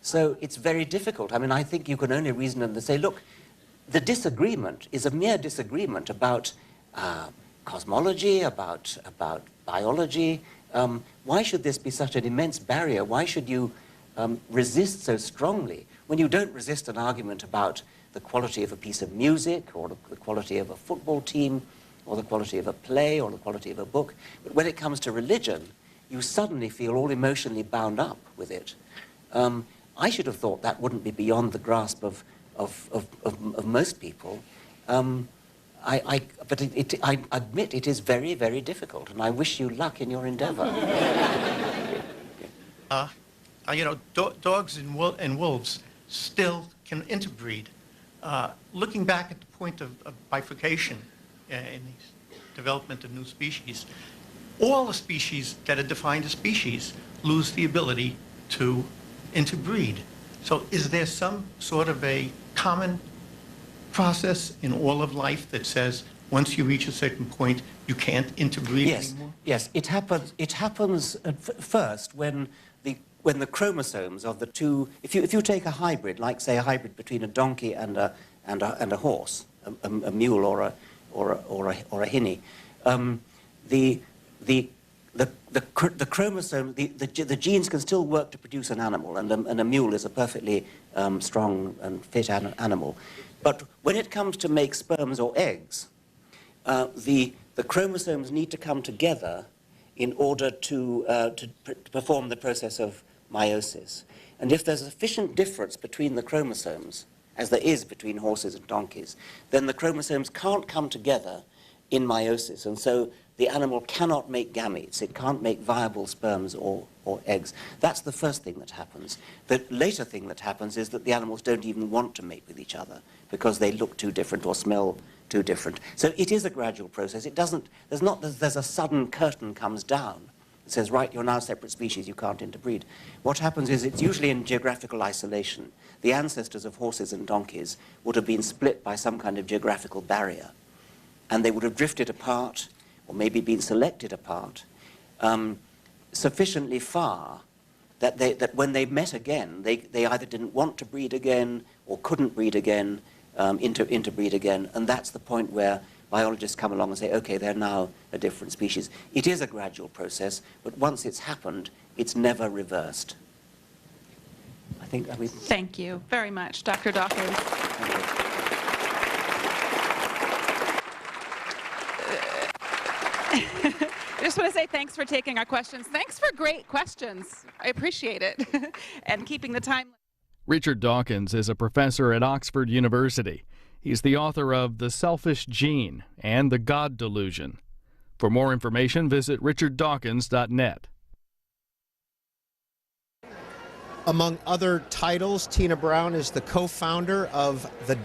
Speaker 2: So it's very difficult. I mean, I think you can only reason them to say, look, the disagreement is a mere disagreement about cosmology, about biology. Why should this be such an immense barrier? Why should you resist so strongly when you don't resist an argument about the quality of a piece of music, or the quality of a football team, or the quality of a play, or the quality of a book? But when it comes to religion, you suddenly feel all emotionally bound up with it. I should have thought that wouldn't be beyond the grasp of most people. But I admit it is very, very difficult, and I wish you luck in your endeavor.
Speaker 13: You know, dogs and wolves still can interbreed. Looking back at the point of bifurcation in the development of new species, all the species that are defined as species lose the ability to interbreed. So is there some sort of a common process in all of life that says once you reach a certain point, you can't interbreed anymore?
Speaker 2: Yes, it happens first when the chromosomes of the two, if you take a hybrid, like say a hybrid between a donkey and a horse, a mule or a hinny, the chromosome, the genes can still work to produce an animal, and a mule is a perfectly strong and fit animal. But when it comes to make sperms or eggs, the chromosomes need to come together in order to perform the process of meiosis. And if there's a sufficient difference between the chromosomes, as there is between horses and donkeys, then the chromosomes can't come together in meiosis, and so the animal cannot make gametes. It can't make viable sperms or eggs. That's the first thing that happens. The later thing that happens is that the animals don't even want to mate with each other because they look too different or smell too different. So it is a gradual process. It doesn't, there's a sudden curtain comes down. It says, right, you're now separate species, you can't interbreed. What happens is it's usually in geographical isolation. The ancestors of horses and donkeys would have been split by some kind of geographical barrier, and they would have drifted apart, or maybe been selected apart, sufficiently far that when they met again, they either didn't want to breed again, or couldn't breed again, interbreed again, and that's the point where biologists come along and say, okay, they're now a different species. It is a gradual process, but once it's happened, it's never reversed. I think, I mean...
Speaker 16: Thank you very much, Dr. Dawkins. I just want to say thanks for taking our questions. Thanks for great questions. I appreciate it. And keeping the time.
Speaker 1: Richard Dawkins is a professor at Oxford University. He's the author of The Selfish Gene and The God Delusion. For more information, visit richarddawkins.net.
Speaker 17: Among other titles, Tina Brown is the co-founder of the